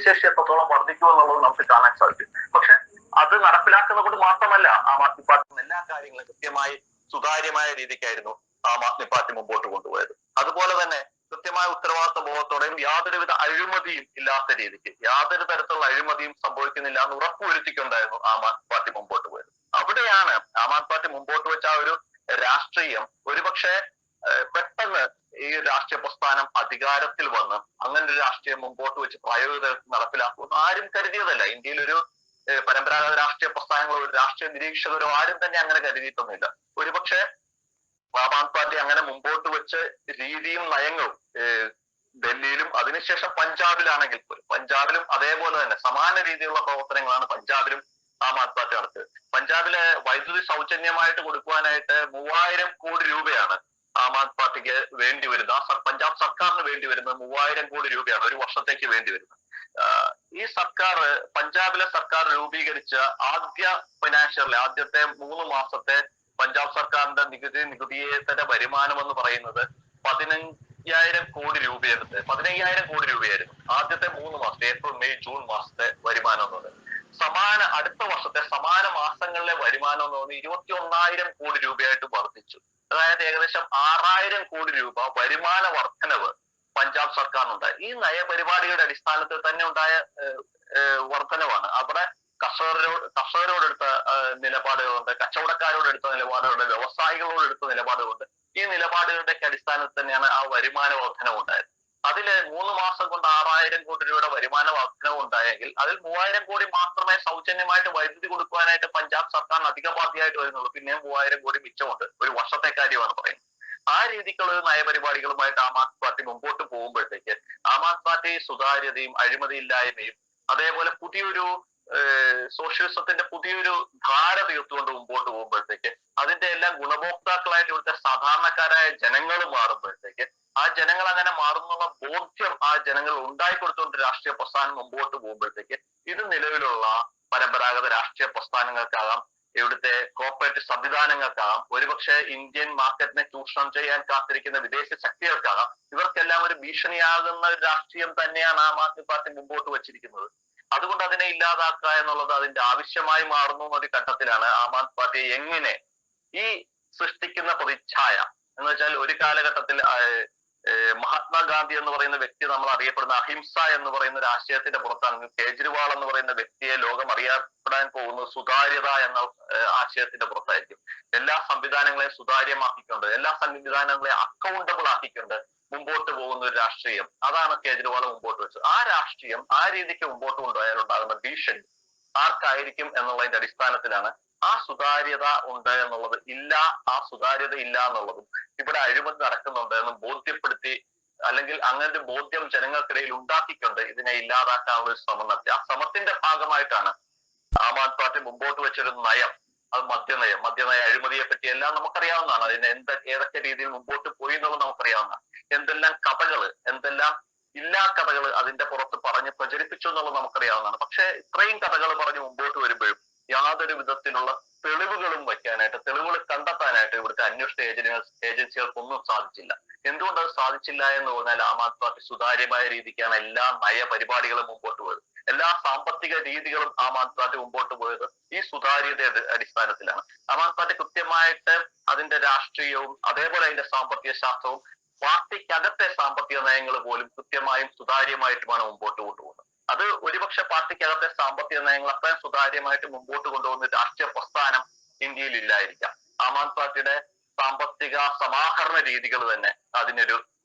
ശേഷി എത്രത്തോളം വർദ്ധിക്കുമെന്നുള്ളത് നമുക്ക് കാണാൻ സാധിക്കും. പക്ഷെ അത് നടപ്പിലാക്കുന്നത് കൊണ്ട് മാത്രമല്ല ആം ആദ്മി പാർട്ടി എല്ലാ കാര്യങ്ങളും കൃത്യമായി സുതാര്യമായ രീതിക്കായിരുന്നു ആം ആദ്മി പാർട്ടി മുമ്പോട്ട് കൊണ്ടുപോയത്. അതുപോലെ തന്നെ കൃത്യമായ ഉത്തരവാദിത്വ ബോധത്തോടെയും യാതൊരുവിധ അഴിമതിയും ഇല്ലാത്ത രീതിക്ക് യാതൊരു തരത്തിലുള്ള അഴിമതിയും സംഭവിക്കുന്നില്ല എന്ന് ഉറപ്പുവരുത്തിക്കൊണ്ടായിരുന്നു ആം ആദ്മി പാർട്ടി മുമ്പോട്ട് പോയത്. അവിടെയാണ് ആം ആദ്മി പാർട്ടി മുമ്പോട്ട് വെച്ച ആ ഒരു രാഷ്ട്രീയം ഒരുപക്ഷെ പെട്ടെന്ന് ഈ രാഷ്ട്രീയ പ്രസ്ഥാനം അധികാരത്തിൽ വന്ന് അങ്ങനെ ഒരു രാഷ്ട്രീയം മുമ്പോട്ട് വെച്ച് പ്രായോഗിക നടപ്പിലാക്കുമെന്ന് ആരും കരുതിയതല്ല. ഇന്ത്യയിൽ ഒരു പരമ്പരാഗത രാഷ്ട്രീയ പ്രസ്ഥാനങ്ങളോ ഒരു രാഷ്ട്രീയ നിരീക്ഷകരോ ആരും തന്നെ അങ്ങനെ കരുതിയിട്ടൊന്നുമില്ല. ഒരുപക്ഷെ ആം ആദ്മി പാർട്ടി അങ്ങനെ മുമ്പോട്ട് വെച്ച് രീതിയും നയങ്ങളും ഡൽഹിയിലും അതിനുശേഷം പഞ്ചാബിലാണെങ്കിൽ പോലും പഞ്ചാബിലും അതേപോലെ തന്നെ സമാന രീതിയിലുള്ള പ്രവർത്തനങ്ങളാണ് പഞ്ചാബിലും ആം ആദ്മി പാർട്ടി നടത്തിയത്. പഞ്ചാബിലെ വൈദ്യുതി സൗജന്യമായിട്ട് കൊടുക്കുവാനായിട്ട് 3,000 കോടി രൂപയാണ് ആം ആദ്മി പാർട്ടിക്ക് വേണ്ടി വരുന്നത്. പഞ്ചാബ് സർക്കാരിന് വേണ്ടി വരുന്നത് 3,000 കോടി രൂപയാണ് ഒരു വർഷത്തേക്ക് വേണ്ടി വരുന്നത്. ഈ സർക്കാർ പഞ്ചാബിലെ സർക്കാർ രൂപീകരിച്ച ആദ്യ ഫൈനാൻഷ്യൽ ആദ്യത്തെ 3 മാസത്തെ പഞ്ചാബ് സർക്കാരിന്റെ നികുതിയേതര വരുമാനം എന്ന് പറയുന്നത് 15,000 കോടി രൂപയായിരുന്നു. ആദ്യത്തെ 3 മാസത്തെ ഏപ്രിൽ മെയ് ജൂൺ മാസത്തെ വരുമാനം എന്നത്. അടുത്ത വർഷത്തെ സമാന മാസങ്ങളിലെ വരുമാനം എന്ന് പറഞ്ഞാൽ 21,000 കോടി രൂപയായിട്ട് വർദ്ധിച്ചു. അതായത് ഏകദേശം 6,000 കോടി രൂപ വരുമാന വർധനവ് പഞ്ചാബ് സർക്കാരിനുണ്ടായി. ഈ നയപരിപാടികളുടെ അടിസ്ഥാനത്തിൽ തന്നെ ഉണ്ടായ വർധനവാണ്. അവിടെ കർഷകരോടെടുത്ത നിലപാടുകളുണ്ട്, കച്ചവടക്കാരോടെടുത്ത നിലപാടുകളുണ്ട്, വ്യവസായികളോട് എടുത്ത നിലപാടുകളുണ്ട്. ഈ നിലപാടുകളുടെ അടിസ്ഥാനത്തിൽ തന്നെയാണ് ആ വരുമാന വർധനവ് ഉണ്ടായത്. അതില് 3 മാസം കൊണ്ട് 6,000 കോടി രൂപയുടെ വരുമാന വർധനവ് ഉണ്ടായെങ്കിൽ അതിൽ 3,000 കോടി മാത്രമേ സൗജന്യമായിട്ട് വൈദ്യുതി കൊടുക്കുവാനായിട്ട് പഞ്ചാബ് സർക്കാരിന് അധിക ബാധ്യമായിട്ട് വരുന്നുള്ളൂ. പിന്നെ 3,000 കോടി മിച്ചമുണ്ട്. ഒരു വർഷത്തെ കാര്യമാണ് പറയുന്നത്. ആ രീതിക്കുള്ള ഒരു നയപരിപാടികളുമായിട്ട് ആം ആദ്മി പാർട്ടി മുമ്പോട്ട് പോകുമ്പോഴത്തേക്ക് ആം ആദ്മി പാർട്ടി സുതാര്യതയും അഴിമതിയില്ലായ്മയും അതേപോലെ പുതിയൊരു സോഷ്യലിസത്തിന്റെ പുതിയൊരു ധാര തീർത്തുകൊണ്ട് മുമ്പോട്ട് പോകുമ്പോഴത്തേക്ക് അതിന്റെ എല്ലാം ഗുണഭോക്താക്കളായിട്ട് ഇവിടുത്തെ സാധാരണക്കാരായ ജനങ്ങൾ മാറുമ്പോഴത്തേക്ക് ആ ജനങ്ങൾ അങ്ങനെ മാറുന്നുള്ള ബോധ്യം ആ ജനങ്ങൾ ഉണ്ടായിക്കൊടുത്തുകൊണ്ട് രാഷ്ട്രീയ പ്രസ്ഥാനം മുമ്പോട്ട് പോകുമ്പോഴത്തേക്ക് ഇത് നിലവിലുള്ള പരമ്പരാഗത രാഷ്ട്രീയ പ്രസ്ഥാനങ്ങൾക്കാകാം, ഇവിടുത്തെ കോർപ്പറേറ്റ് സംവിധാനങ്ങൾക്കാകാം, ഒരുപക്ഷെ ഇന്ത്യൻ മാർക്കറ്റിനെ ചൂഷണം ചെയ്യാൻ കാത്തിരിക്കുന്ന വിദേശ ശക്തികൾക്കാകാം, ഇവർക്കെല്ലാം ഒരു ഭീഷണിയാകുന്ന ഒരു രാഷ്ട്രീയം തന്നെയാണ് ആം ആദ്മി പാർട്ടി മുമ്പോട്ട് വച്ചിരിക്കുന്നത്. അതുകൊണ്ട് അതിനെ ഇല്ലാതാക്കുക എന്നുള്ളത് അതിന്റെ ആവശ്യമായി മാറുന്നു എന്നൊരു ഘട്ടത്തിലാണ് ആം ആദ്മി പാർട്ടി എങ്ങനെ ഈ സൃഷ്ടിക്കുന്ന പ്രതിച്ഛായ എന്ന് വെച്ചാൽ ഒരു കാലഘട്ടത്തിൽ മഹാത്മാഗാന്ധി എന്ന് പറയുന്ന വ്യക്തി നമ്മൾ അറിയപ്പെടുന്ന അഹിംസ എന്ന് പറയുന്ന ഒരു ആശയത്തിന്റെ പുറത്താണെങ്കിൽ കേജ്രിവാൾ എന്ന് പറയുന്ന വ്യക്തിയെ ലോകം അറിയപ്പെടാൻ പോകുന്നത് സുതാര്യത എന്ന ആശയത്തിന്റെ പുറത്തായിരിക്കും. എല്ലാ സംവിധാനങ്ങളെയും സുതാര്യമാക്കിക്കൊണ്ട് എല്ലാ സംവിധാനങ്ങളെയും അക്കൗണ്ടബിൾ ആക്കിക്കൊണ്ട് മുമ്പോട്ട് പോകുന്ന ഒരു രാഷ്ട്രീയം, അതാണ് കേജ്രിവാൾ മുമ്പോട്ട് വെച്ചത്. ആ രാഷ്ട്രീയം ആ രീതിക്ക് മുമ്പോട്ട് കൊണ്ടുപോയാൽ ഉണ്ടാകുന്ന ഭീഷണി ആർക്കായിരിക്കും എന്നുള്ളതിന്റെ അടിസ്ഥാനത്തിലാണ് ആ സുതാര്യത ഉണ്ട് എന്നുള്ളത് ആ സുതാര്യത ഇല്ല എന്നുള്ളതും ഇവിടെ അഴിമതി നടക്കുന്നുണ്ട് എന്നും ബോധ്യപ്പെടുത്തി അല്ലെങ്കിൽ അങ്ങനത്തെ ബോധ്യം ജനങ്ങൾക്കിടയിൽ ഉണ്ടാക്കിക്കൊണ്ട് ഇതിനെ ഇല്ലാതാക്കാനുള്ള ഒരു ശ്രമം നടത്തി. ആ ശ്രമത്തിന്റെ ഭാഗമായിട്ടാണ് ആം ആദ്മി പാർട്ടി മുമ്പോട്ട് വെച്ചൊരു നയം, അത് മദ്യനയ അഴിമതിയെ പറ്റി എല്ലാം നമുക്കറിയാവുന്നതാണ്. അതിന് ഏതൊക്കെ രീതിയിൽ മുമ്പോട്ട് പോയി എന്നുള്ളത് നമുക്കറിയാവുന്നതാണ്. എന്തെല്ലാം കഥകള്, എന്തെല്ലാം കഥകള് അതിന്റെ പുറത്ത് പറഞ്ഞ് പ്രചരിപ്പിച്ചു എന്നുള്ളത് നമുക്കറിയാവുന്നതാണ്. പക്ഷെ ഇത്രയും കഥകൾ പറഞ്ഞ് മുമ്പോട്ട് വരുമ്പോഴും യാതൊരു വിധത്തിലുള്ള തെളിവുകളും വയ്ക്കാനായിട്ട്, തെളിവുകൾ കണ്ടെത്താനായിട്ട് ഇവിടുത്തെ അന്വേഷണ ഏജൻസികൾക്കൊന്നും സാധിച്ചില്ല. എന്തുകൊണ്ട് അത് സാധിച്ചില്ല എന്ന് പറഞ്ഞാൽ ആം ആദ്മി പാർട്ടി സുതാര്യമായ രീതിക്കാണ് എല്ലാ നയപരിപാടികളും മുമ്പോട്ട് പോയത്. എല്ലാ സാമ്പത്തിക രീതികളും ആം ആദ്മി പാർട്ടി മുമ്പോട്ട് പോയത് ഈ സുതാര്യതയുടെ അടിസ്ഥാനത്തിലാണ്. ആം ആദ്മി പാർട്ടി കൃത്യമായിട്ട് അതിന്റെ രാഷ്ട്രീയവും അതേപോലെ അതിന്റെ സാമ്പത്തിക ശാസ്ത്രവും പാർട്ടിക്കകത്തെ സാമ്പത്തിക നയങ്ങൾ പോലും കൃത്യമായും സുതാര്യമായിട്ടുമാണ് മുമ്പോട്ട് കൊണ്ടുപോകുന്നത്. അത് ഒരുപക്ഷെ പാർട്ടിക്കകത്തെ സാമ്പത്തിക നയങ്ങൾ അത്രയും സുതാര്യമായിട്ട് മുമ്പോട്ട് കൊണ്ടുപോകുന്ന രാഷ്ട്രീയ പ്രസ്ഥാനം ഇന്ത്യയിൽ ഇല്ലായിരിക്കാം. ആം ആദ്മി പാർട്ടിയുടെ സാമ്പത്തിക സമാഹരണ രീതികൾ തന്നെ അതിനൊരു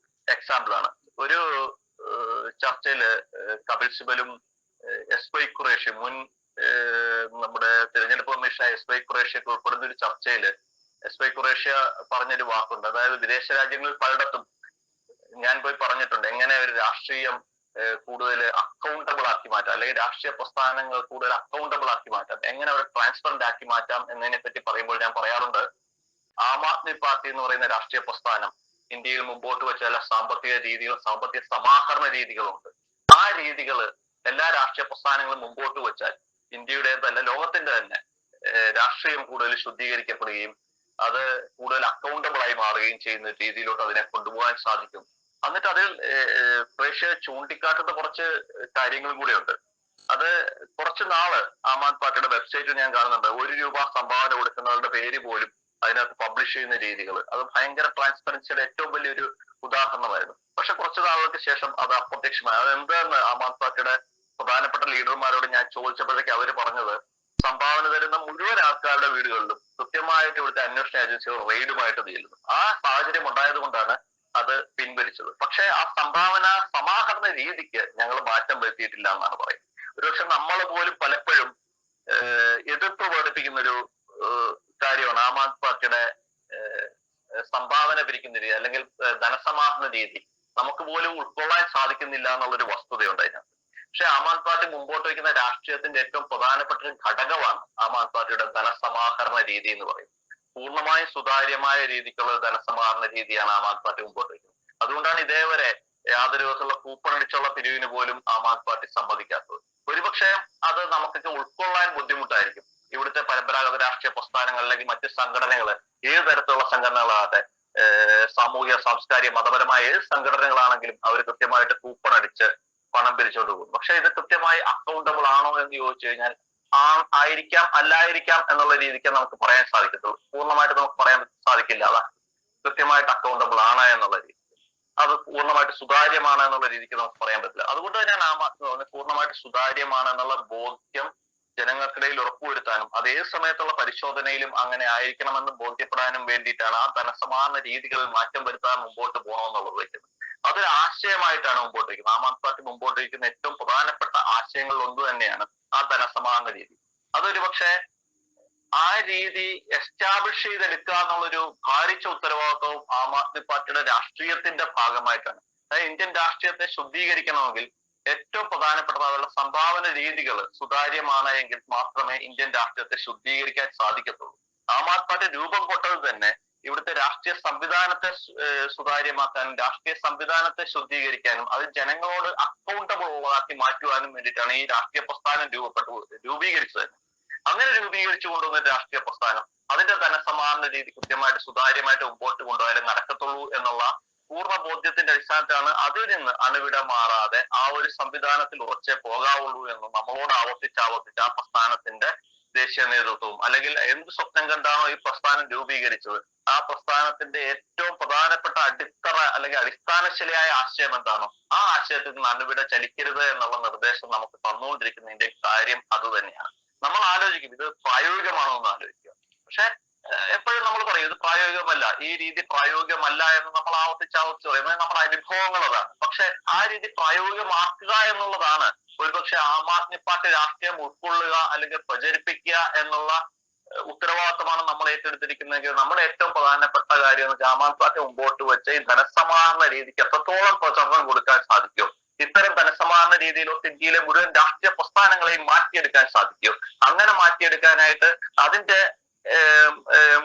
എക്സാമ്പിൾ ആണ്. ഒരു ചർച്ചയില് കപിൽ സിബലും എസ്.വൈ. ഖുറേഷിയും മുൻ നമ്മുടെ തിരഞ്ഞെടുപ്പ് കമ്മീഷനായ എസ്.വൈ. ഖുറേഷിയൊക്കെ ഉൾപ്പെടുന്ന ഒരു ചർച്ചയില് എസ്.വൈ. ഖുറേഷ്യ പറഞ്ഞൊരു വാക്കുണ്ട്. അതായത് വിദേശ രാജ്യങ്ങളിൽ പലയിടത്തും ഞാൻ പോയി പറഞ്ഞിട്ടുണ്ട് എങ്ങനെ ഒരു രാഷ്ട്രീയം കൂടുതൽ അക്കൗണ്ടബിൾ ആക്കി മാറ്റാം, അല്ലെങ്കിൽ രാഷ്ട്രീയ പ്രസ്ഥാനങ്ങൾ കൂടുതൽ അക്കൗണ്ടബിൾ ആക്കി മാറ്റാം, എങ്ങനെ അവരെ ട്രാൻസ്പെറന്റ് ആക്കി മാറ്റാം എന്നതിനെ പറ്റി പറയുമ്പോൾ ഞാൻ പറയാറുണ്ട്, ആം ആദ്മി പാർട്ടി എന്ന് പറയുന്ന രാഷ്ട്രീയ പ്രസ്ഥാനം ഇന്ത്യയിൽ മുമ്പോട്ട് വെച്ച ചില സാമ്പത്തിക രീതികളും സാമ്പത്തിക സമാഹരണ രീതികളുണ്ട്. ആ രീതികൾ എല്ലാ രാഷ്ട്രീയ പ്രസ്ഥാനങ്ങളും മുമ്പോട്ട് വെച്ചാൽ ഇന്ത്യയുടേതല്ല ലോകത്തിന്റെ തന്നെ രാഷ്ട്രീയം കൂടുതൽ ശുദ്ധീകരിക്കപ്പെടുകയും അത് കൂടുതൽ അക്കൗണ്ടബിൾ ആയി മാറുകയും ചെയ്യുന്ന രീതിയിലോട്ട് അതിനെ കൊണ്ടുപോകാൻ സാധിക്കും. എന്നിട്ട് അതിൽ പ്രേക്ഷ ചൂണ്ടിക്കാട്ടുന്ന കുറച്ച് കാര്യങ്ങളും കൂടെ ഉണ്ട്. അത് കുറച്ച് നാള് ആം ആദ്മി പാർട്ടിയുടെ വെബ്സൈറ്റിൽ ഞാൻ കാണുന്നുണ്ട്, 1 രൂപ സംഭാവന കൊടുക്കുന്നവരുടെ പേര് പോലും അതിനകത്ത് പബ്ലിഷ് ചെയ്യുന്ന രീതികൾ. അത് ഭയങ്കര ട്രാൻസ്പെറൻസിയുടെ ഏറ്റവും വലിയൊരു ഉദാഹരണമായിരുന്നു. പക്ഷെ കുറച്ച് നാളുകൾക്ക് ശേഷം അത് അപ്രത്യക്ഷമായി. അത് എന്താന്ന് ആം ആദ്മി പാർട്ടിയുടെ പ്രധാനപ്പെട്ട ലീഡർമാരോട് ഞാൻ ചോദിച്ചപ്പോഴേക്ക് അവര് പറഞ്ഞത്, സംഭാവന തരുന്ന മുഴുവൻ ആൾക്കാരുടെ വീടുകളിലും കൃത്യമായിട്ട് ഇവിടുത്തെ അന്വേഷണ ഏജൻസികൾ റെയ്ഡുമായിട്ട് നീളുന്നു. ആ സാഹചര്യം ഉണ്ടായത് കൊണ്ടാണ് അത് പിൻവലിച്ചത്. പക്ഷെ ആ സംഭാവന സമാഹരണ രീതിക്ക് ഞങ്ങൾ മാറ്റം വരുത്തിയിട്ടില്ല എന്നാണ് പറയുന്നത്. ഒരുപക്ഷെ നമ്മൾ പോലും പലപ്പോഴും എതിർപ്പ് പ്രകടിപ്പിക്കുന്ന ഒരു കാര്യമാണ് ആം ആദ്മി പാർട്ടിയുടെ സംഭാവന പിരിക്കുന്ന രീതി അല്ലെങ്കിൽ ധനസമാഹരണ രീതി. നമുക്ക് പോലും ഉൾക്കൊള്ളാൻ സാധിക്കുന്നില്ല എന്നുള്ളൊരു വസ്തുതയുണ്ട് അതിനകത്ത്. പക്ഷെ ആം ആദ്മി പാർട്ടി മുമ്പോട്ട് വയ്ക്കുന്ന രാഷ്ട്രീയത്തിന്റെ ഏറ്റവും പ്രധാനപ്പെട്ട ഒരു ഘടകമാണ് ആം ആദ്മി പാർട്ടിയുടെ ധനസമാഹരണ രീതി എന്ന് പറയുന്നത്. പൂർണ്ണമായും സുതാര്യമായ രീതിക്കുള്ള ധനസമാഹരണ രീതിയാണ് ആം ആദ്മി പാർട്ടി മുമ്പോട്ട് വയ്ക്കുന്നത്. അതുകൊണ്ടാണ് ഇതേവരെ യാതൊരു വിധത്തിലുള്ള കൂപ്പൺ അടിച്ചുള്ള പിരിവിന് പോലും ആം ആദ്മി പാർട്ടി സമ്മതിക്കാത്തത്. ഒരുപക്ഷെ അത് നമുക്കൊക്കെ ഉൾക്കൊള്ളാൻ ബുദ്ധിമുട്ടായിരിക്കും. ഇവിടുത്തെ പരമ്പരാഗത രാഷ്ട്രീയ പ്രസ്ഥാനങ്ങൾ അല്ലെങ്കിൽ മറ്റ് സംഘടനകൾ, ഏത് തരത്തിലുള്ള സംഘടനകളാകട്ടെ, സാമൂഹിക സാംസ്കാരിക മതപരമായ ഏത് സംഘടനകളാണെങ്കിലും അവർ കൃത്യമായിട്ട് കൂപ്പൺ അടിച്ച് പണം പിരിച്ചുകൊണ്ട് പോകും. പക്ഷെ ഇത് കൃത്യമായി അക്കൗണ്ടബിൾ ആണോ എന്ന് ചോദിച്ചു കഴിഞ്ഞാൽ ആയിരിക്കാം അല്ലായിരിക്കാം എന്നുള്ള രീതിക്ക് നമുക്ക് പറയാൻ സാധിക്കത്തുള്ളൂ. പൂർണ്ണമായിട്ട് നമുക്ക് പറയാൻ സാധിക്കില്ല അത് കൃത്യമായിട്ട് അക്കൗണ്ടബിൾ ആണ് എന്നുള്ള രീതി, അത് പൂർണ്ണമായിട്ട് സുതാര്യമാണ് എന്നുള്ള രീതിക്ക് നമുക്ക് പറയാൻ പറ്റില്ല. അതുകൊണ്ട് തന്നെയാണ് ആം ആദ്മി പറഞ്ഞത് പൂർണ്ണമായിട്ട് സുതാര്യമാണ് എന്നുള്ള ബോധ്യം ജനങ്ങൾക്കിടയിൽ ഉറപ്പുവരുത്താനും അത് ഏത് സമയത്തുള്ള പരിശോധനയിലും അങ്ങനെ ആയിരിക്കണമെന്ന് ബോധ്യപ്പെടാനും വേണ്ടിയിട്ടാണ് ആ ധനസമാഹരണ രീതികളിൽ മാറ്റം വരുത്താൻ മുമ്പോട്ട് പോകണമെന്നുള്ളത് വയ്ക്കുന്നത്. അതൊരു ആശയമായിട്ടാണ് മുമ്പോട്ട് വയ്ക്കുന്നത്. ആം ആദ്മി പാർട്ടി മുമ്പോട്ട് വയ്ക്കുന്ന ഏറ്റവും പ്രധാനപ്പെട്ട ആശയങ്ങളിൽ ഒന്ന് തന്നെയാണ് ആ ധനസമാഹരണ രീതി. അതൊരു പക്ഷേ ആ രീതി എസ്റ്റാബ്ലിഷ് ചെയ്തെടുക്കുക എന്നുള്ളൊരു ഭാരിച്ച ഉത്തരവാദിത്വവും ആം ആദ്മി പാർട്ടിയുടെ രാഷ്ട്രീയത്തിന്റെ ഭാഗമായിട്ടാണ്. അതായത് ഇന്ത്യൻ രാഷ്ട്രീയത്തെ ശുദ്ധീകരിക്കണമെങ്കിൽ ഏറ്റവും പ്രധാനപ്പെട്ടത് അവരുടെ സംഭാവന രീതികൾ സുതാര്യമാണ് എങ്കിൽ മാത്രമേ ഇന്ത്യൻ രാഷ്ട്രീയത്തെ ശുദ്ധീകരിക്കാൻ സാധിക്കത്തുള്ളൂ. ആം ആദ്മി പാർട്ടി രൂപം കൊണ്ടത് തന്നെ ഇവിടുത്തെ രാഷ്ട്രീയ സംവിധാനത്തെ സുതാര്യമാക്കാനും രാഷ്ട്രീയ സംവിധാനത്തെ ശുദ്ധീകരിക്കാനും അത് ജനങ്ങളോട് അക്കൗണ്ടബിൾ ഉള്ളതാക്കി മാറ്റുവാനും വേണ്ടിയിട്ടാണ് ഈ രാഷ്ട്രീയ പ്രസ്ഥാനം രൂപീകരിച്ചത്. അങ്ങനെ രൂപീകരിച്ചു കൊണ്ടുവന്ന രാഷ്ട്രീയ പ്രസ്ഥാനം അതിന്റെ ധനസമാഹരണ രീതി കൃത്യമായിട്ട് സുതാര്യമായിട്ട് മുമ്പോട്ട് കൊണ്ടുപോയാലേ നടക്കത്തുള്ളൂ എന്നുള്ള പൂർണ്ണ ബോധ്യത്തിന്റെ അടിസ്ഥാനത്തിലാണ് അതിൽ നിന്ന് അണുവിട മാറാതെ ആ ഒരു സംവിധാനത്തിൽ ഉറച്ചേ പോകാവുള്ളൂ എന്ന് നമ്മളോട് ആവർത്തിച്ച് ആ പ്രസ്ഥാനത്തിന്റെ ദേശീയ നേതൃത്വവും അല്ലെങ്കിൽ എന്ത് സ്വപ്നം കണ്ടാണോ ഈ പ്രസ്ഥാനം രൂപീകരിച്ചത് ആ പ്രസ്ഥാനത്തിന്റെ ഏറ്റവും പ്രധാനപ്പെട്ട അടിത്തറ അല്ലെങ്കിൽ അടിസ്ഥാനശിലയായ ആശയം എന്താണോ ആ ആശയത്തിൽ നിന്ന് അണുവിട ചലിക്കരുത് എന്നുള്ള നിർദ്ദേശം നമുക്ക് തന്നുകൊണ്ടിരിക്കുന്നതിന്റെ കാര്യം അത് തന്നെയാണ്. നമ്മൾ ആലോചിക്കും ഇത് പ്രായോഗികമാണോ എന്ന് ആലോചിക്കുക. പക്ഷെ എപ്പോഴും നമ്മൾ പറയും ഇത് പ്രായോഗികമല്ല, ഈ രീതി പ്രായോഗികമല്ല എന്ന് നമ്മൾ ആവർത്തിച്ച് പറയും. നമ്മുടെ അനുഭവങ്ങൾ അതാണ്. പക്ഷെ ആ രീതി പ്രായോഗികമാക്കുക എന്നുള്ളതാണ് ഒരുപക്ഷെ ആം ആദ്മി പാർട്ടി രാഷ്ട്രീയം ഉൾക്കൊള്ളുക അല്ലെങ്കിൽ പ്രചരിപ്പിക്കുക എന്നുള്ള ഉത്തരവാദിത്തമാണ് നമ്മൾ ഏറ്റെടുത്തിരിക്കുന്നതെങ്കിൽ നമ്മുടെ ഏറ്റവും പ്രധാനപ്പെട്ട കാര്യം എന്ന് വെച്ചാൽ ആം ആദ്മി പാർട്ടി മുമ്പോട്ട് വെച്ച ഈ ധനസമാഹരണ രീതിക്ക് എത്രത്തോളം പ്രചരണം കൊടുക്കാൻ സാധിക്കും, ഇത്തരം ധനസമാഹരണ രീതിയിലൊക്കെ ഇന്ത്യയിലെ മുഴുവൻ രാഷ്ട്രീയ പ്രസ്ഥാനങ്ങളെയും മാറ്റിയെടുക്കാൻ സാധിക്കും. അങ്ങനെ മാറ്റിയെടുക്കാനായിട്ട് അതിന്റെ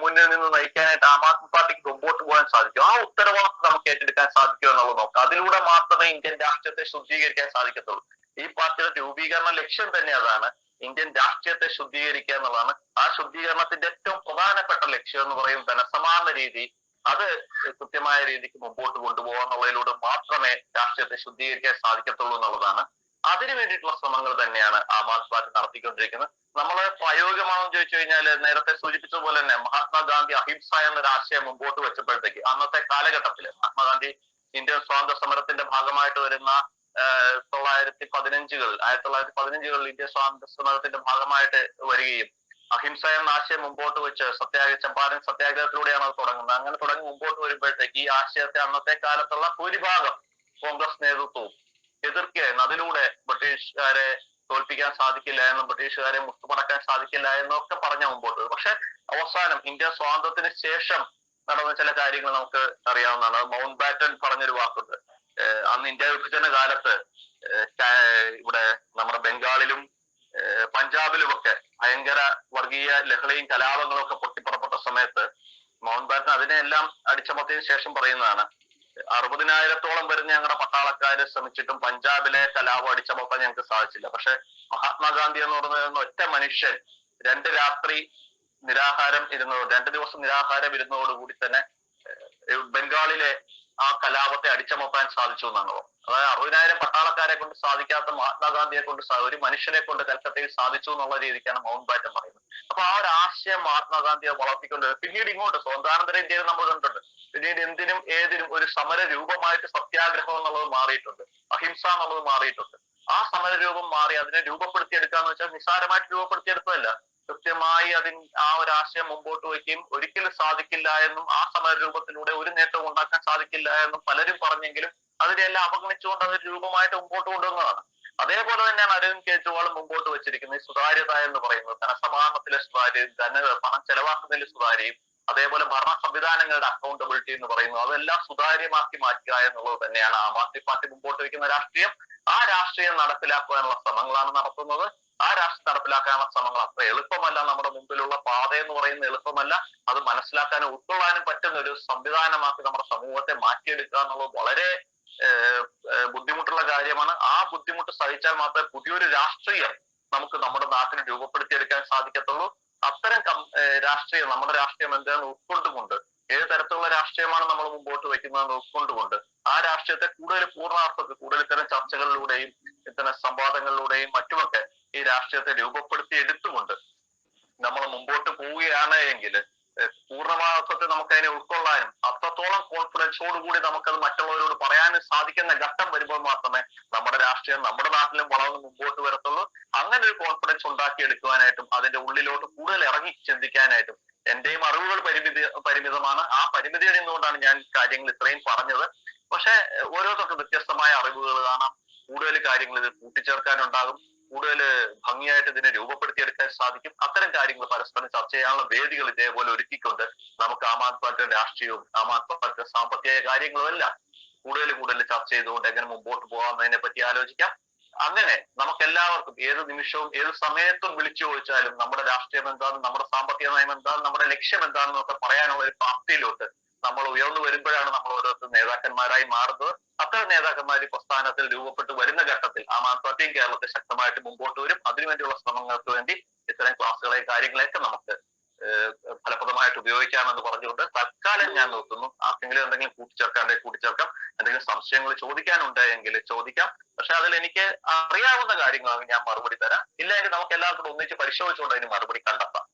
മുന്നിൽ നിന്ന് നയിക്കാനായിട്ട് ആം ആദ്മി പാർട്ടിക്ക് മുമ്പോട്ട് പോകാൻ സാധിക്കും. ആ ഉത്തരവാദിത്വം നമുക്ക് ഏറ്റെടുക്കാൻ സാധിക്കും എന്നുള്ളത് നോക്കാം. അതിലൂടെ മാത്രമേ ഇന്ത്യൻ രാഷ്ട്രീയത്തെ ശുദ്ധീകരിക്കാൻ സാധിക്കത്തുള്ളൂ. ഈ പാർട്ടിയുടെ രൂപീകരണ ലക്ഷ്യം തന്നെ അതാണ്, ഇന്ത്യൻ രാഷ്ട്രീയത്തെ ശുദ്ധീകരിക്കുക എന്നുള്ളതാണ്. ആ ശുദ്ധീകരണത്തിന്റെ ഏറ്റവും പ്രധാനപ്പെട്ട ലക്ഷ്യം എന്ന് പറയും ധനസമാഹരണ രീതി. അത് കൃത്യമായ രീതിക്ക് മുമ്പോട്ട് കൊണ്ടുപോകുക എന്നുള്ളതിലൂടെ മാത്രമേ രാഷ്ട്രീയത്തെ ശുദ്ധീകരിക്കാൻ സാധിക്കത്തുള്ളൂ എന്നുള്ളതാണ്. അതിനു വേണ്ടിയിട്ടുള്ള ശ്രമങ്ങൾ തന്നെയാണ് ആം ആദ്മി പാർട്ടി നടത്തിക്കൊണ്ടിരിക്കുന്നത്. നമ്മൾ പ്രായോഗികമാണെന്ന് ചോദിച്ചു കഴിഞ്ഞാൽ നേരത്തെ സൂചിപ്പിച്ചതുപോലെ തന്നെ മഹാത്മാഗാന്ധി അഹിംസ എന്നൊരു ആശയം മുമ്പോട്ട് വെച്ചപ്പോഴത്തേക്ക് അന്നത്തെ കാലഘട്ടത്തിൽ മഹാത്മാഗാന്ധി ഇന്ത്യൻ സ്വാതന്ത്ര്യ സമരത്തിന്റെ ഭാഗമായിട്ട് വരുന്ന 1915 ഇന്ത്യൻ സ്വാതന്ത്ര്യ സമരത്തിന്റെ ഭാഗമായിട്ട് വരികയും അഹിംസ എന്ന ആശയം മുമ്പോട്ട് വെച്ച് ചമ്പാരൻ സത്യാഗ്രഹത്തിലൂടെയാണ് അത് തുടങ്ങുന്നത്. അങ്ങനെ തുടങ്ങി മുമ്പോട്ട് വരുമ്പോഴത്തേക്ക് ഈ ആശയത്തെ അന്നത്തെ കാലത്തുള്ള ഭൂരിഭാഗം കോൺഗ്രസ് നേതൃത്വവും എതിർക്കുകയായിരുന്നു. അതിലൂടെ ബ്രിട്ടീഷുകാരെ തോൽപ്പിക്കാൻ സാധിക്കില്ല എന്നും ബ്രിട്ടീഷുകാരെ മുട്ടുമടക്കാൻ സാധിക്കില്ല എന്നൊക്കെ പറഞ്ഞ മുമ്പോട്ട്. പക്ഷെ അവസാനം ഇന്ത്യ സ്വാതന്ത്ര്യത്തിന് ശേഷം നടന്ന ചില കാര്യങ്ങൾ നമുക്ക് അറിയാവുന്നതാണ്. മൗണ്ട് ബാറ്റൻ പറഞ്ഞൊരു വാക്കുണ്ട്. അന്ന് ഇന്ത്യ വിഭജന കാലത്ത് ഇവിടെ നമ്മുടെ ബംഗാളിലും പഞ്ചാബിലുമൊക്കെ ഭയങ്കര വർഗീയ ലഹളയും കലാപങ്ങളും ഒക്കെ പൊട്ടിപ്പുറപ്പെട്ട സമയത്ത് മൗണ്ട് ബാറ്റൻ അതിനെല്ലാം അടിച്ചമർത്തിയതിനു ശേഷം പറയുന്നതാണ്, 60,000-ഓളം വരുന്ന ഞങ്ങളുടെ പട്ടാളക്കാര് ശ്രമിച്ചിട്ടും പഞ്ചാബിലെ കലാപം അടിച്ചമർത്താൻ ഞങ്ങൾക്ക് സാധിച്ചില്ല. പക്ഷെ മഹാത്മാഗാന്ധി എന്ന് പറയുന്ന ഒറ്റ മനുഷ്യൻ 2 ദിവസം നിരാഹാരം ഇരുന്നതോടുകൂടി തന്നെ ബംഗാളിലെ ആ കലാപത്തെ അടിച്ചമർത്താൻ സാധിച്ചു എന്നാണ്. അതായത് 60,000 പട്ടാളക്കാരെ കൊണ്ട് സാധിക്കാത്ത മഹാത്മാഗാന്ധിയെ കൊണ്ട് ഒരു മനുഷ്യനെ കൊണ്ട് കൽക്കത്തയിൽ സാധിച്ചു എന്നുള്ള രീതിക്കാണ് മൗണ്ട് ബാറ്റൻ പറയുന്നത്. അപ്പൊ ആ ഒരു ആശയം മഹാത്മാഗാന്ധിയെ വളർത്തിക്കൊണ്ട് പിന്നീട് ഇങ്ങോട്ട് സ്വാതന്ത്ര്യ ഇന്ത്യയിൽ നമ്മൾ കണ്ടിട്ടുണ്ട്. പിന്നീട് എന്തിനും ഏതിനും ഒരു സമര രൂപമായിട്ട് സത്യാഗ്രഹം എന്നുള്ളത് മാറിയിട്ടുണ്ട്, അഹിംസ എന്നുള്ളത് മാറിയിട്ടുണ്ട്. ആ സമരരൂപം മാറി അതിനെ രൂപപ്പെടുത്തിയെടുക്കാന്ന് വെച്ചാൽ നിസ്സാരമായിട്ട് രൂപപ്പെടുത്തിയെടുത്തതല്ല, കൃത്യമായി ആ ഒരു ആശയം മുമ്പോട്ട് വയ്ക്കുകയും ഒരിക്കലും സാധിക്കില്ല എന്നും ആ സമരരൂപത്തിലൂടെ ഒരു നേട്ടവും ഉണ്ടാക്കാൻ സാധിക്കില്ല എന്നും പലരും പറഞ്ഞെങ്കിലും അതിനെല്ലാം അവഗണിച്ചുകൊണ്ട് അത് രൂപമായിട്ട് മുമ്പോട്ട് കൊണ്ടുവന്നതാണ്. അതേപോലെ തന്നെയാണ് അരവിന്ദ് കെജ്രിവാൾ മുമ്പോട്ട് വെച്ചിരിക്കുന്നത്. ഈ സുതാര്യത എന്ന് പറയുന്നത് ധനസമാഹരണത്തിലെ സുതാര്യയും പണം ചെലവാക്കുന്നതിലെ സുതാര്യയും അതേപോലെ ഭരണ സംവിധാനങ്ങളുടെ അക്കൗണ്ടബിലിറ്റി എന്ന് പറയുന്നത് അതെല്ലാം സുതാര്യമാക്കി മാറ്റുക എന്നുള്ളത് തന്നെയാണ് ആം ആദ്മി പാർട്ടി മുമ്പോട്ട് വയ്ക്കുന്ന രാഷ്ട്രീയം. ആ രാഷ്ട്രീയം നടപ്പിലാക്കുവാനുള്ള ശ്രമങ്ങളാണ് നടത്തുന്നത്. ആ രാഷ്ട്രീയം നടപ്പിലാക്കാനുള്ള ശ്രമങ്ങൾ അത്ര എളുപ്പമല്ല. നമ്മുടെ മുമ്പിലുള്ള പാത എന്ന് പറയുന്നത് എളുപ്പമല്ല. അത് മനസ്സിലാക്കാനും ഉൾക്കൊള്ളാനും പറ്റുന്ന ഒരു സംവിധാനമാക്കി നമ്മുടെ സമൂഹത്തെ മാറ്റിയെടുക്കുക എന്നുള്ളത് വളരെ ബുദ്ധിമുട്ടുള്ള കാര്യമാണ്. ആ ബുദ്ധിമുട്ട് സഹിച്ചാൽ മാത്രമേ പുതിയൊരു രാഷ്ട്രീയം നമുക്ക് നമ്മുടെ നാട്ടിൽ രൂപപ്പെടുത്തിയെടുക്കാൻ സാധിക്കത്തുള്ളൂ. അത്തരം രാഷ്ട്രീയം നമ്മുടെ രാഷ്ട്രീയം എന്താണെന്ന് ഉൾക്കൊണ്ടുകൊണ്ട് ഏത് തരത്തിലുള്ള രാഷ്ട്രീയമാണ് നമ്മൾ മുമ്പോട്ട് വയ്ക്കുന്നതെന്ന് ഉൾക്കൊണ്ടുകൊണ്ട് ആ രാഷ്ട്രീയത്തെ കൂടുതൽ പൂർണ്ണാർത്ഥത്തിൽ കൂടുതൽ ഇത്തരം ചർച്ചകളിലൂടെയും ഇത്തരം സംവാദങ്ങളിലൂടെയും മറ്റുമൊക്കെ ഈ രാഷ്ട്രീയത്തെ രൂപപ്പെടുത്തി എടുത്തുകൊണ്ട് നമ്മൾ മുമ്പോട്ട് പോവുകയാണ് എങ്കിൽ പൂർണ്ണമാസത്തെ നമുക്ക് അതിനെ ഉൾക്കൊള്ളാനും അത്രത്തോളം കോൺഫിഡൻസോടുകൂടി നമുക്കത് മറ്റുള്ളവരോട് പറയാനും സാധിക്കുന്ന ഘട്ടം വരുമ്പോൾ മാത്രമേ നമ്മുടെ രാഷ്ട്രീയം നമ്മുടെ നാട്ടിലും വളർന്ന് മുമ്പോട്ട് വരത്തുള്ളൂ. അങ്ങനെ ഒരു കോൺഫിഡൻസ് ഉണ്ടാക്കിയെടുക്കുവാനായിട്ടും അതിന്റെ ഉള്ളിലോട്ട് കൂടുതൽ ഇറങ്ങി ചിന്തിക്കാനായിട്ടും എന്റെയും അറിവുകൾ പരിമിതമാണ്. ആ പരിമിതിയിൽ നിന്നുകൊണ്ടാണ് ഞാൻ കാര്യങ്ങൾ ഇത്രയും പറഞ്ഞത്. പക്ഷെ ഓരോരുത്തർക്കും വ്യത്യസ്തമായ അറിവുകൾ കാണാം. കൂടുതൽ കാര്യങ്ങൾ ഇത് കൂട്ടിച്ചേർക്കാനുണ്ടാകും. കൂടുതൽ ഭംഗിയായിട്ട് ഇതിനെ രൂപപ്പെടുത്തിയെടുക്കാൻ സാധിക്കും. അത്തരം കാര്യങ്ങൾ പരസ്പരം ചർച്ച ചെയ്യാനുള്ള വേദികൾ ഇതേപോലെ ഒരുക്കിക്കൊണ്ട് നമുക്ക് ആം ആദ്മി പാർട്ടിയുടെ രാഷ്ട്രീയവും ആം ആദ്മി പാർട്ടിയുടെ സാമ്പത്തിക കാര്യങ്ങളും എല്ലാം കൂടുതൽ ചർച്ച ചെയ്തുകൊണ്ട് എങ്ങനെ മുമ്പോട്ട് പോകാമെന്നതിനെ പറ്റി ആലോചിക്കാം. അങ്ങനെ നമുക്ക് എല്ലാവർക്കും ഏത് നിമിഷവും ഏത് സമയത്തും വിളിച്ചു ചോദിച്ചാലും നമ്മുടെ രാഷ്ട്രീയം എന്താണെന്ന്, നമ്മുടെ സാമ്പത്തിക നയം എന്താണെന്ന്, നമ്മുടെ ലക്ഷ്യം എന്താണെന്നൊക്കെ പറയാനുള്ള ഒരു പ്രാപ്തിയിലോട്ട് നമ്മൾ ഉയർന്നു വരുമ്പോഴാണ് നമ്മൾ ഓരോരുത്തർ നേതാക്കന്മാരായി മാറുന്നത്. അത്തരം നേതാക്കന്മാർ പ്രസ്ഥാനത്തിൽ രൂപപ്പെട്ട് വരുന്ന ഘട്ടത്തിൽ ആം ആദ്മി പാർട്ടിയും കേരളത്തിൽ ശക്തമായിട്ട് മുമ്പോട്ട് വരും. അതിനുവേണ്ടിയുള്ള ശ്രമങ്ങൾക്ക് വേണ്ടി ഇത്തരം ക്ലാസ്സുകളെ കാര്യങ്ങളെയൊക്കെ നമുക്ക് ഫലപ്രദമായിട്ട് ഉപയോഗിക്കാമെന്ന് പറഞ്ഞുകൊണ്ട് തൽക്കാലം ഞാൻ നിർത്തുന്നു. ആർക്കെങ്കിലും എന്തെങ്കിലും കൂട്ടിച്ചേർക്കാണ്ടെങ്കിൽ കൂട്ടിച്ചേർക്കാം, എന്തെങ്കിലും സംശയങ്ങൾ ചോദിക്കാനുണ്ടെങ്കിൽ ചോദിക്കാം. പക്ഷെ അതിൽ എനിക്ക് അറിയാവുന്ന കാര്യങ്ങളാണ് ഞാൻ മറുപടി തരാം. ഇല്ലെങ്കിൽ നമുക്ക് എല്ലാവർക്കും ഒന്നിച്ച് പരിശോധിച്ചുകൊണ്ട് അതിന് മറുപടി കണ്ടെത്താം.